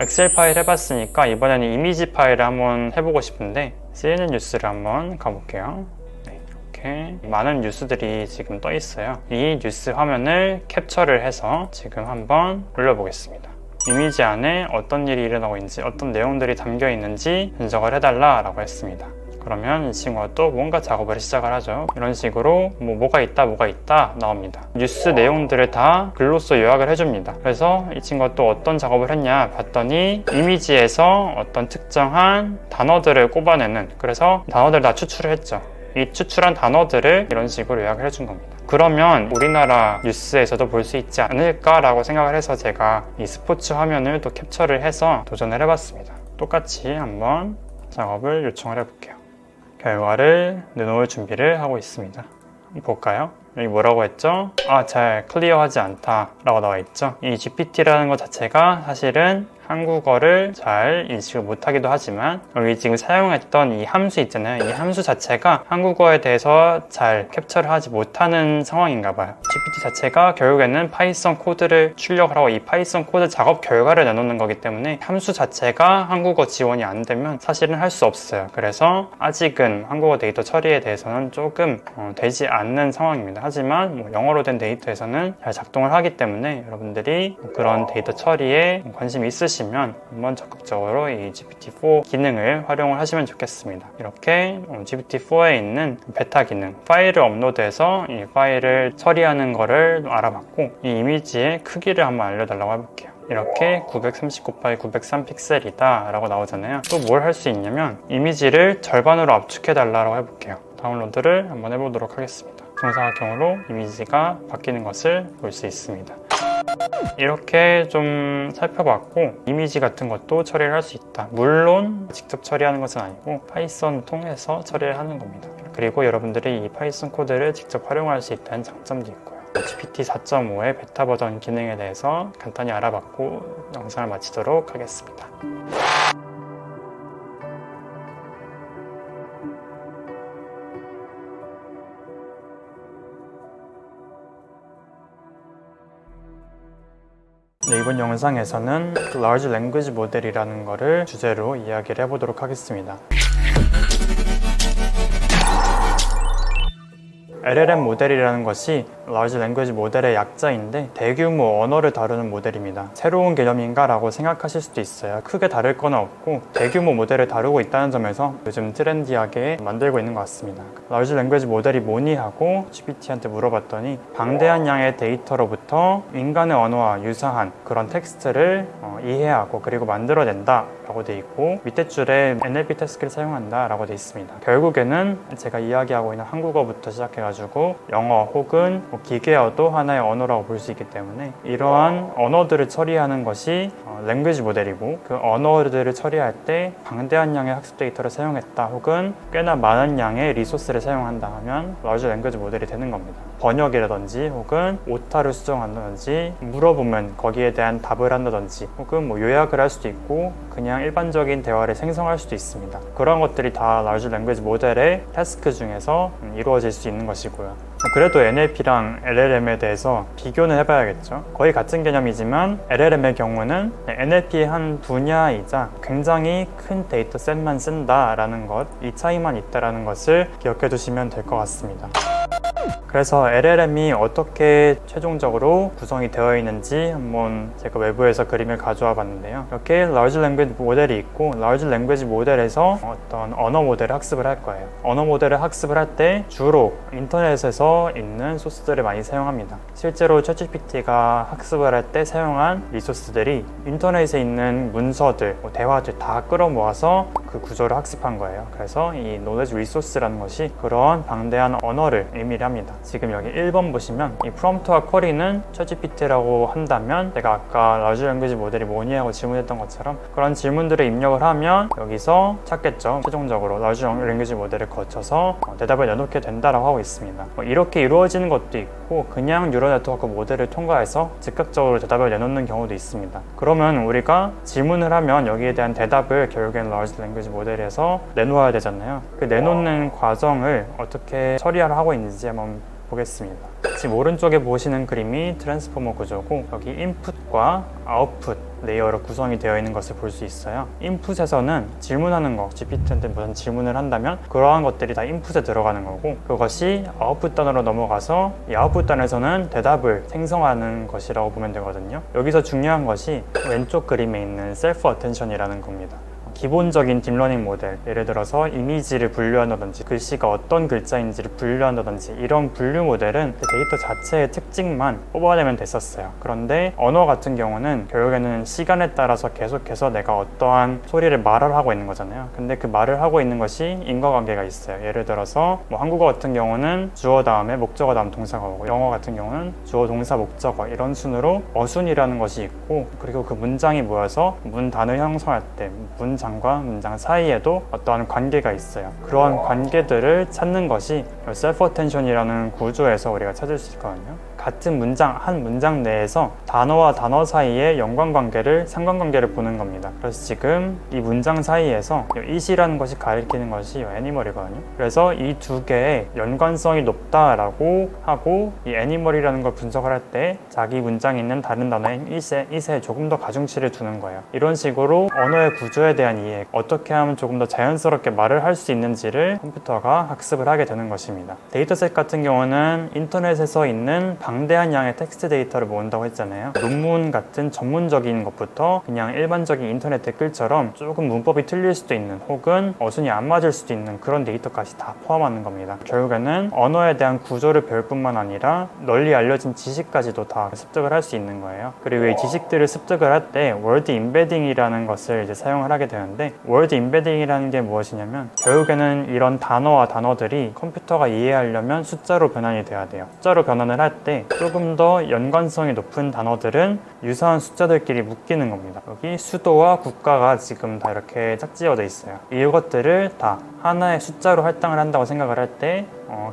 엑셀 파일 해봤으니까 이번에는 이미지 파일을 한번 해보고 싶은데, CNN 뉴스를 한번 가볼게요. 이렇게 많은 뉴스들이 지금 떠 있어요. 이 뉴스 화면을 캡처를 해서 지금 한번 올려보겠습니다. 이미지 안에 어떤 일이 일어나고 있는지, 어떤 내용들이 담겨 있는지 분석을 해달라 라고 했습니다. 그러면 이 친구가 또 뭔가 작업을 시작을 하죠. 이런 식으로 뭐가 있다 나옵니다. 뉴스 내용들을 다 글로써 요약을 해줍니다. 그래서 이 친구가 또 어떤 작업을 했냐 봤더니, 이미지에서 어떤 특정한 단어들을 꼽아내는, 그래서 단어들을 다 추출을 했죠. 이 추출한 단어들을 이런 식으로 요약을 해준 겁니다. 그러면 우리나라 뉴스에서도 볼 수 있지 않을까라고 생각을 해서 제가 이 스포츠 화면을 또 캡처를 해서 도전을 해봤습니다. 똑같이 한번 작업을 요청을 해볼게요. 결과를 내놓을 준비를 하고 있습니다. 볼까요? 여기 뭐라고 했죠? 잘 클리어하지 않다 라고 나와 있죠. 이 GPT라는 것 자체가 사실은 한국어를 잘 인식을 못하기도 하지만, 여기 지금 사용했던 이 함수 있잖아요. 이 함수 자체가 한국어에 대해서 잘 캡처를 하지 못하는 상황인가 봐요. GPT 자체가 결국에는 파이썬 코드를 출력을 하고 이 파이썬 코드 작업 결과를 내놓는 거기 때문에 함수 자체가 한국어 지원이 안 되면 사실은 할 수 없어요. 그래서 아직은 한국어 데이터 처리에 대해서는 조금 되지 않는 상황입니다. 하지만 뭐 영어로 된 데이터에서는 잘 작동을 하기 때문에 여러분들이 그런 데이터 처리에 관심이 있으시면 한번 적극적으로 이 GPT-4 기능을 활용을 하시면 좋겠습니다. 이렇게 GPT-4에 있는 베타 기능, 파일을 업로드해서 이 파일을 처리하는 거를 알아봤고, 이 이미지의 크기를 한번 알려달라고 해볼게요. 이렇게 939x903 픽셀이다 라고 나오잖아요. 또 뭘 할 수 있냐면 이미지를 절반으로 압축해 달라고 해볼게요. 다운로드를 한번 해보도록 하겠습니다. 정사각형으로 이미지가 바뀌는 것을 볼 수 있습니다. 이렇게 좀 살펴봤고, 이미지 같은 것도 처리를 할 수 있다. 물론 직접 처리하는 것은 아니고 파이썬 통해서 처리를 하는 겁니다. 그리고 여러분들이 이 파이썬 코드를 직접 활용할 수 있다는 장점도 있고요. GPT 4.5의 베타 버전 기능에 대해서 간단히 알아봤고 영상을 마치도록 하겠습니다. 네, 이번 영상에서는 Large Language Model이라는 것을 주제로 이야기를 해보도록 하겠습니다. LLM 모델이라는 것이 Large Language 모델의 약자인데 대규모 언어를 다루는 모델입니다. 새로운 개념인가 라고 생각하실 수도 있어요. 크게 다를 건 없고 대규모 모델을 다루고 있다는 점에서 요즘 트렌디하게 만들고 있는 것 같습니다. Large Language 모델이 뭐니 하고 GPT한테 물어봤더니 방대한 양의 데이터로부터 인간의 언어와 유사한 그런 텍스트를 이해하고 그리고 만들어낸다 라고 돼 있고, 밑에 줄에 NLP 태스크를 사용한다 라고 돼 있습니다. 결국에는 제가 이야기하고 있는 한국어부터 시작해가지고 영어 혹은 기계어도 하나의 언어라고 볼 수 있기 때문에 이러한 언어들을 처리하는 것이 랭귀지 모델이고, 그 언어들을 처리할 때 방대한 양의 학습 데이터를 사용했다 혹은 꽤나 많은 양의 리소스를 사용한다 하면 라지 랭귀지 모델이 되는 겁니다. 번역이라든지 혹은 오타를 수정한다든지 물어보면 거기에 대한 답을 한다든지 혹은 뭐 요약을 할 수도 있고 그냥 일반적인 대화를 생성할 수도 있습니다. 그런 것들이 다 라지 랭귀지 모델의 태스크 중에서 이루어질 수 있는 것이고요. 그래도 NLP랑 LLM에 대해서 비교는 해봐야겠죠. 거의 같은 개념이지만 LLM의 경우는 NLP의 한 분야이자 굉장히 큰 데이터셋만 쓴다라는 것, 이 차이만 있다라는 것을 기억해 두시면 될 것 같습니다. 그래서 LLM이 어떻게 최종적으로 구성이 되어 있는지 한번 제가 외부에서 그림을 가져와 봤는데요. 이렇게 Large Language 모델이 있고, Large Language 모델에서 어떤 언어 모델을 학습을 할 거예요. 언어 모델을 학습을 할 때 주로 인터넷에서 있는 소스들을 많이 사용합니다. 실제로 챗GPT가 학습을 할 때 사용한 리소스들이 인터넷에 있는 문서들, 대화들 다 끌어모아서 그 구조를 학습한 거예요. 그래서 이 knowledge resource라는 것이 그런 방대한 언어를 의미를 합니다. 지금 여기 1번 보시면 이 프롬프트와 쿼리는 챗GPT라고 한다면, 제가 아까 라지 랭귀지 모델이 뭐니 하고 질문했던 것처럼 그런 질문들을 입력을 하면 여기서 찾겠죠. 최종적으로 라지 랭귀지 모델을 거쳐서 대답을 내놓게 된다라고 하고 있습니다. 이렇게 이루어지는 것도 있고 그냥 뉴럴 네트워크 모델을 통과해서 즉각적으로 대답을 내놓는 경우도 있습니다. 그러면 우리가 질문을 하면 여기에 대한 대답을 결국엔 라지 랭귀지 모델에서 내놓아야 되잖아요. 그 내놓는 과정을 어떻게 처리를 하고 있는지 한번 보겠습니다. 지금 오른쪽에 보시는 그림이 트랜스포머 구조고, 여기 인풋과 아웃풋 레이어로 구성이 되어 있는 것을 볼 수 있어요. 인풋에서는 질문하는 거, GPT한테 무슨 질문을 한다면 그러한 것들이 다 인풋에 들어가는 거고, 그것이 아웃풋 단으로 넘어가서 이 아웃풋 단에서는 대답을 생성하는 것이라고 보면 되거든요. 여기서 중요한 것이 왼쪽 그림에 있는 셀프 어텐션이라는 겁니다. 기본적인 딥러닝 모델, 예를 들어서 이미지를 분류한다든지 글씨가 어떤 글자인지를 분류한다든지 이런 분류 모델은 데이터 자체의 특징만 뽑아내면 됐었어요. 그런데 언어 같은 경우는 결국에는 시간에 따라서 계속해서 내가 어떠한 소리를 말을 하고 있는 거잖아요. 근데 그 말을 하고 있는 것이 인과관계가 있어요. 예를 들어서 뭐 한국어 같은 경우는 주어 다음에 목적어 다음 동사가 오고, 영어 같은 경우는 주어 동사 목적어 이런 순으로 어순이라는 것이 있고, 그리고 그 문장이 모여서 문 단어 형성할 때 문장과 문장 사이에도 어떠한 관계가 있어요. 그러한 관계들을 찾는 것이 셀프 어텐션이라는 구조에서 우리가 찾을 수 있거든요. 같은 문장, 한 문장 내에서 단어와 단어 사이의 상관관계를 보는 겁니다. 그래서 지금 이 문장 사이에서 it이라는 것이 가리키는 것이 애니멀이거든요. 그래서 이 두 개의 연관성이 높다라고 하고 이 애니멀이라는 걸 분석을 할 때 자기 문장에 있는 다른 단어인 it에 조금 더 가중치를 두는 거예요. 이런 식으로 언어의 구조에 대한 이해, 어떻게 하면 조금 더 자연스럽게 말을 할 수 있는지를 컴퓨터가 학습을 하게 되는 것입니다. 데이터셋 같은 경우는 인터넷에서 있는 방대한 양의 텍스트 데이터를 모은다고 했잖아요. 논문 같은 전문적인 것부터 그냥 일반적인 인터넷 댓글처럼 조금 문법이 틀릴 수도 있는 혹은 어순이 안 맞을 수도 있는 그런 데이터까지 다 포함하는 겁니다. 결국에는 언어에 대한 구조를 배울 뿐만 아니라 널리 알려진 지식까지도 다 습득을 할 수 있는 거예요. 그리고 이 지식들을 습득을 할 때 월드 임베딩이라는 것을 이제 사용을 하게 되는데, 월드 임베딩이라는 게 무엇이냐면 결국에는 이런 단어와 단어들이 컴퓨터가 이해하려면 숫자로 변환이 돼야 돼요. 숫자로 변환을 할 때 조금 더 연관성이 높은 단어들은 유사한 숫자들끼리 묶이는 겁니다. 여기 수도와 국가가 지금 다 이렇게 짝지어져 있어요. 이것들을 다 하나의 숫자로 할당을 한다고 생각을 할 때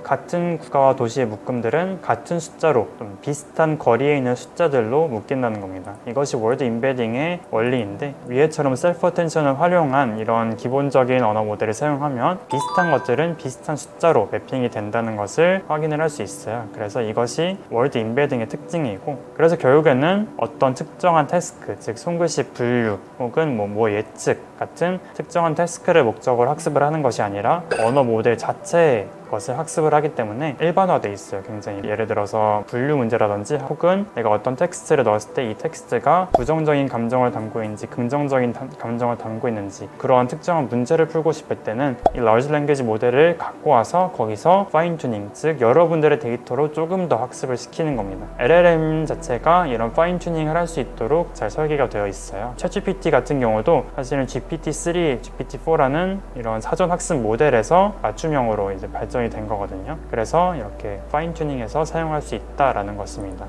같은 국가와 도시의 묶음들은 같은 숫자로 좀 비슷한 거리에 있는 숫자들로 묶인다는 겁니다. 이것이 월드 임베딩의 원리인데, 위에처럼 셀프 어텐션을 활용한 이런 기본적인 언어 모델을 사용하면 비슷한 것들은 비슷한 숫자로 매핑이 된다는 것을 확인을 할 수 있어요. 그래서 이것이 월드 임베딩의 특징이고, 그래서 결국에는 어떤 특정한 태스크, 즉 손글씨 분류 혹은 뭐 예측 같은 특정한 태스크를 목적으로 학습을 하는 것이 아니라 언어 모델 자체의 것을 학습을 하기 때문에 일반화돼 있어요. 굉장히 예를 들어서 분류 문제라든지 혹은 내가 어떤 텍스트를 넣었을 때 이 텍스트가 부정적인 감정을 담고 있는지 긍정적인 감정을 담고 있는지 그런 특정한 문제를 풀고 싶을 때는 이 large language 모델을 갖고 와서 거기서 파인 튜닝, 즉 여러분들의 데이터로 조금 더 학습을 시키는 겁니다. LLM 자체가 이런 파인 튜닝을 할 수 있도록 잘 설계가 되어 있어요. 챗GPT 같은 경우도 사실은 GPT-3, GPT-4라는 이런 사전 학습 모델에서 맞춤형으로 이제 발전이 된 거거든요. 그래서 이렇게 파인 튜닝해서 사용할 수 있다라는 것입니다.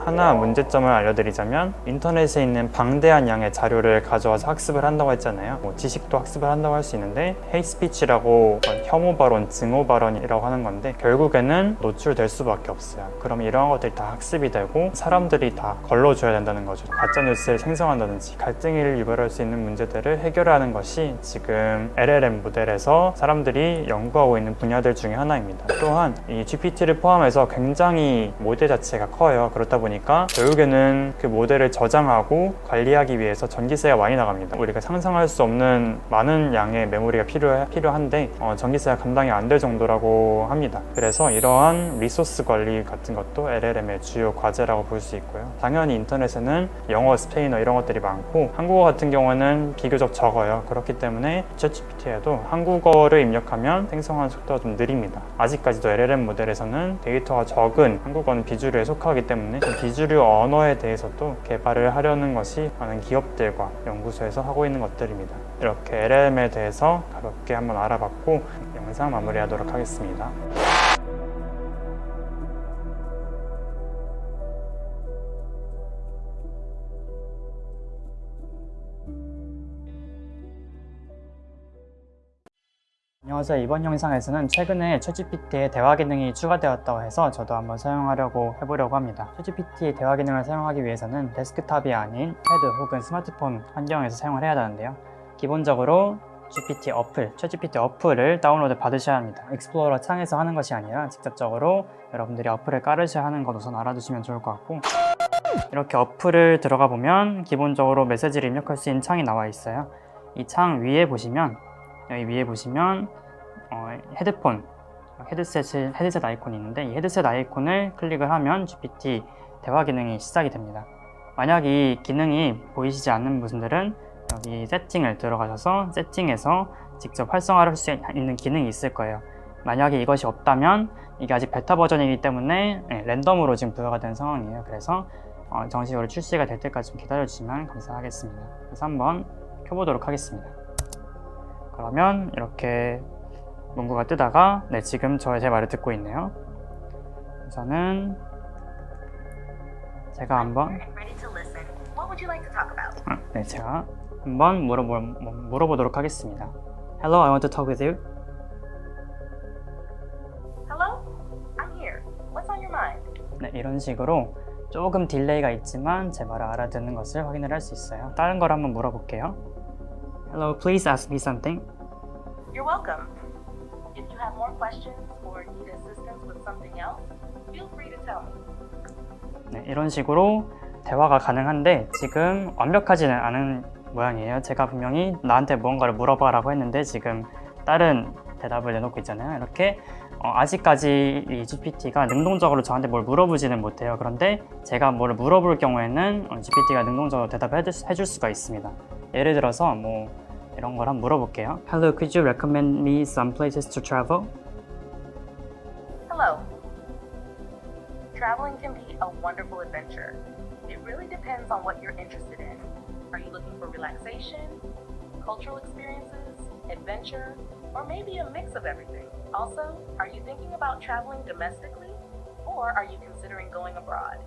하나 문제점을 알려드리자면, 인터넷에 있는 방대한 양의 자료를 가져와서 학습을 한다고 했잖아요. 지식도 학습을 한다고 할 수 있는데, 헤이스피치라고 혐오 발언, 증오 발언이라고 하는 건데 결국에는 노출될 수밖에 없어요. 그럼 이런 것들이 다 학습이 되고 사람들이 다 걸러줘야 된다는 거죠. 가짜뉴스를 생성한다든지 갈등을 유발할 수 있는 문제들을 해결하는 것이 지금 LLM 모델에서 사람들이 연구하고 있는 분야들 중에 하나입니다. 또한 이 GPT를 포함해서 굉장히 모델 자체가 커요. 그렇다 보니까 결국에는 그 모델을 저장하고 관리하기 위해서 전기세가 많이 나갑니다. 우리가 상상할 수 없는 많은 양의 메모리가 필요한데 전기세가 감당이 안 될 정도라고 합니다. 그래서 이러한 리소스 관리 같은 것도 LLM의 주요 과제라고 볼 수 있고요. 당연히 인터넷에는 영어, 스페인어 이런 것들이 많고 한국어 같은 경우는 비교적 적어요. 그렇기 때문에 챗GPT에도 한국어를 입력하면 생성하는 속도가 좀 느립니다. 아직까지도 LLM 모델에서는 데이터가 적은 한국어는 비주류에 속하기 때문에 비주류 언어에 대해서도 개발을 하려는 것이 많은 기업들과 연구소에서 하고 있는 것들입니다. 이렇게 LLM에 대해서 가볍게 한번 알아봤고 영상 마무리하도록 하겠습니다. 안녕하세요. 이번 영상에서는 최근에 챗GPT에 대화 기능이 추가되었다고 해서 저도 한번 사용하려고 해보려고 합니다. 챗GPT 대화 기능을 사용하기 위해서는 데스크탑이 아닌 패드 혹은 스마트폰 환경에서 사용을 해야 하는데요. 기본적으로 챗GPT 어플을 다운로드 받으셔야 합니다. 익스플로러 창에서 하는 것이 아니라 직접적으로 여러분들이 어플을 깔으셔야 하는 것 우선 알아두시면 좋을 것 같고, 이렇게 어플을 들어가 보면 기본적으로 메시지를 입력할 수 있는 창이 나와 있어요. 이 창 위에 보시면 여기 위에 보시면 헤드셋 아이콘이 있는데 이 헤드셋 아이콘을 클릭을 하면 GPT 대화 기능이 시작이 됩니다. 만약 이 기능이 보이시지 않는 분들은 여기 세팅을 들어가셔서 세팅에서 직접 활성화할 수 있는 기능이 있을 거예요. 만약에 이것이 없다면 이게 아직 베타 버전이기 때문에 랜덤으로 지금 부여가 된 상황이에요. 그래서 정식으로 출시가 될 때까지 좀 기다려주시면 감사하겠습니다. 그래서 한번 켜보도록 하겠습니다. 그러면 이렇게 문구가 뜨다가 지금 제 말을 듣고 있네요. 우선은 제가 한번 제가 한번 물어보도록 하겠습니다. Hello, I want to talk with you. Hello? I'm here. What's on your mind? 이런 식으로 조금 딜레이가 있지만 제 말을 알아듣는 것을 확인을 할 수 있어요. 다른 걸 한번 물어볼게요. Hello, please ask me something. You're welcome. If you have more questions or need assistance with something else, feel free to tell me. 네, 이런 식으로 대화가 가능한데 지금 완벽하지는 않은 모양이에요. 제가 분명히 나한테 무언가를 물어봐라고 했는데 지금 다른 대답을 내놓고 있잖아요. 이렇게 아직까지 이 GPT가 능동적으로 저한테 뭘 물어보지는 못해요. 그런데 제가 뭘 물어볼 경우에는 GPT가 능동적으로 대답을 해줄 수가 있습니다. 예를 들어서 뭐 이런 걸 한번 물어볼게요. Hello, could you recommend me some places to travel? Hello. Traveling can be a wonderful adventure. It really depends on what you're interested in. Are you looking for relaxation, cultural experiences, adventure, or maybe a mix of everything? Also, are you thinking about traveling domestically, or are you considering going abroad?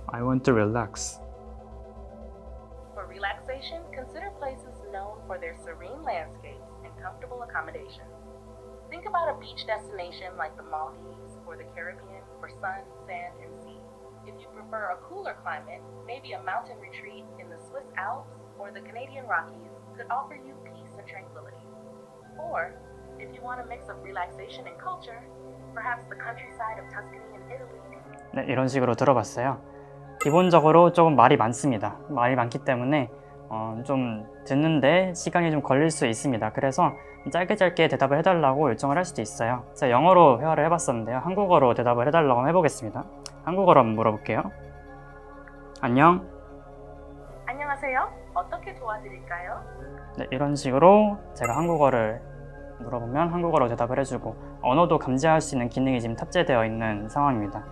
I want to relax. For relaxation, consider places known for their serene landscapes and comfortable accommodations. Think about a beach destination like the Maldives or the Caribbean for sun, sand, and sea. If you prefer a cooler climate, maybe a mountain retreat in the Swiss Alps or the Canadian Rockies could offer you peace and tranquility. Or, if you want a mix of relaxation and culture, perhaps the countryside of Tuscany in Italy. 네, 이런 식으로 들어봤어요. 기본적으로 조금 말이 많습니다. 말이 많기 때문에 좀 듣는데 시간이 좀 걸릴 수 있습니다. 그래서 짧게 대답을 해달라고 요청을 할 수도 있어요. 제가 영어로 회화를 해봤었는데요. 한국어로 대답을 해달라고 한번 해보겠습니다. 한국어로 한번 물어볼게요. 안녕. 안녕하세요. 어떻게 도와드릴까요? 네, 이런 식으로 제가 한국어를 물어보면 한국어로 대답을 해주고 언어도 감지할 수 있는 기능이 지금 탑재되어 있는 상황입니다.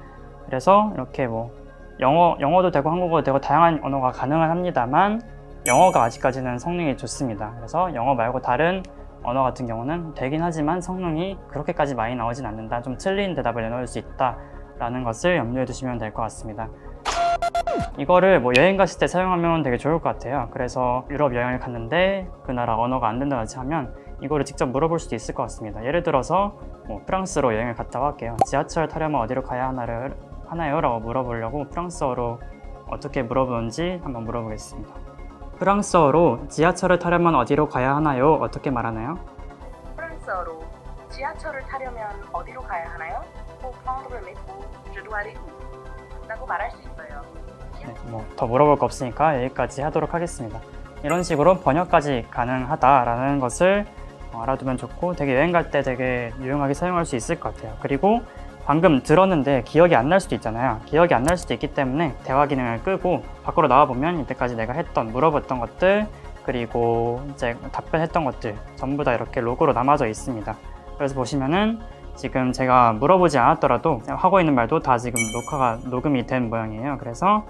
그래서 이렇게 뭐 영어도 되고 한국어도 되고 다양한 언어가 가능은 합니다만 영어가 아직까지는 성능이 좋습니다. 그래서 영어 말고 다른 언어 같은 경우는 되긴 하지만 성능이 그렇게까지 많이 나오진 않는다. 좀 틀린 대답을 내놓을 수 있다라는 것을 염두에 두시면 될 것 같습니다. 이거를 뭐 여행 갔을 때 사용하면 되게 좋을 것 같아요. 그래서 유럽 여행을 갔는데 그 나라 언어가 안 된다든지 하면 이거를 직접 물어볼 수도 있을 것 같습니다. 예를 들어서 뭐 프랑스로 여행을 갔다고 할게요. 지하철 타려면 어디로 가야 하나요? 라고 물어보려고 프랑스어로 어떻게 물어보는지 한번 물어보겠습니다. 프랑스어로 지하철을 타려면 어디로 가야 하나요? 어떻게 말하나요? 프랑스어로 지하철을 타려면 어디로 가야 하나요? Pour prendre le métro, je dois aller où? 라고 말할 수 있어요. 네, 뭐 더 물어볼 거 없으니까 여기까지 하도록 하겠습니다. 이런 식으로 번역까지 가능하다라는 것을 알아두면 좋고 되게 여행 갈 때 되게 유용하게 사용할 수 있을 것 같아요. 그리고 방금 들었는데 기억이 안 날 수도 있잖아요. 기억이 안 날 수도 있기 때문에 대화 기능을 끄고 밖으로 나와보면 이때까지 내가 물어봤던 것들 그리고 이제 답변했던 것들 전부 다 이렇게 로그로 남아져 있습니다. 그래서 보시면은 지금 제가 물어보지 않았더라도 하고 있는 말도 다 지금 녹음이 된 모양이에요. 그래서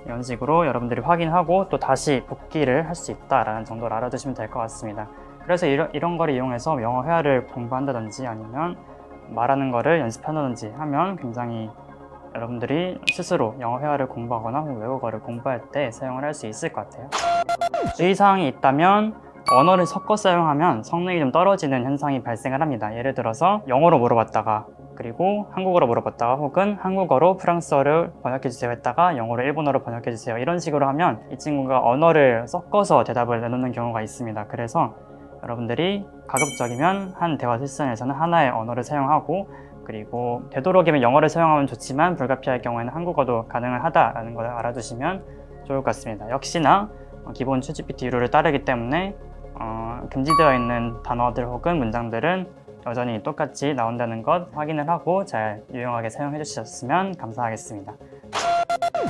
이런 식으로 여러분들이 확인하고 또 다시 복기를 할 수 있다라는 정도를 알아두시면 될 것 같습니다. 그래서 이런 거를 이용해서 영어 회화를 공부한다든지 아니면 말하는 거를 연습한다든지 하면 굉장히 여러분들이 스스로 영어 회화를 공부하거나 외국어를 공부할 때 사용을 할 수 있을 것 같아요. 주의사항이 있다면 언어를 섞어 사용하면 성능이 좀 떨어지는 현상이 발생을 합니다. 예를 들어서 영어로 물어봤다가 그리고 한국어로 물어봤다가 혹은 한국어로 프랑스어를 번역해주세요 했다가 영어로 일본어로 번역해주세요 이런 식으로 하면 이 친구가 언어를 섞어서 대답을 내놓는 경우가 있습니다. 그래서 여러분들이 가급적이면 한 대화 세션에서는 하나의 언어를 사용하고 그리고 되도록이면 영어를 사용하면 좋지만 불가피할 경우에는 한국어도 가능을 하다라는 걸 알아두시면 좋을 것 같습니다. 역시나 기본 챗GPT 유료를 따르기 때문에 금지되어 있는 단어들 혹은 문장들은 여전히 똑같이 나온다는 것 확인을 하고 잘 유용하게 사용해 주셨으면 감사하겠습니다.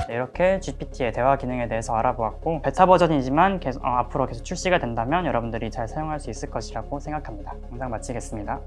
이렇게 GPT의 대화 기능에 대해서 알아보았고 베타 버전이지만 앞으로 계속 출시가 된다면 여러분들이 잘 사용할 수 있을 것이라고 생각합니다. 영상 마치겠습니다.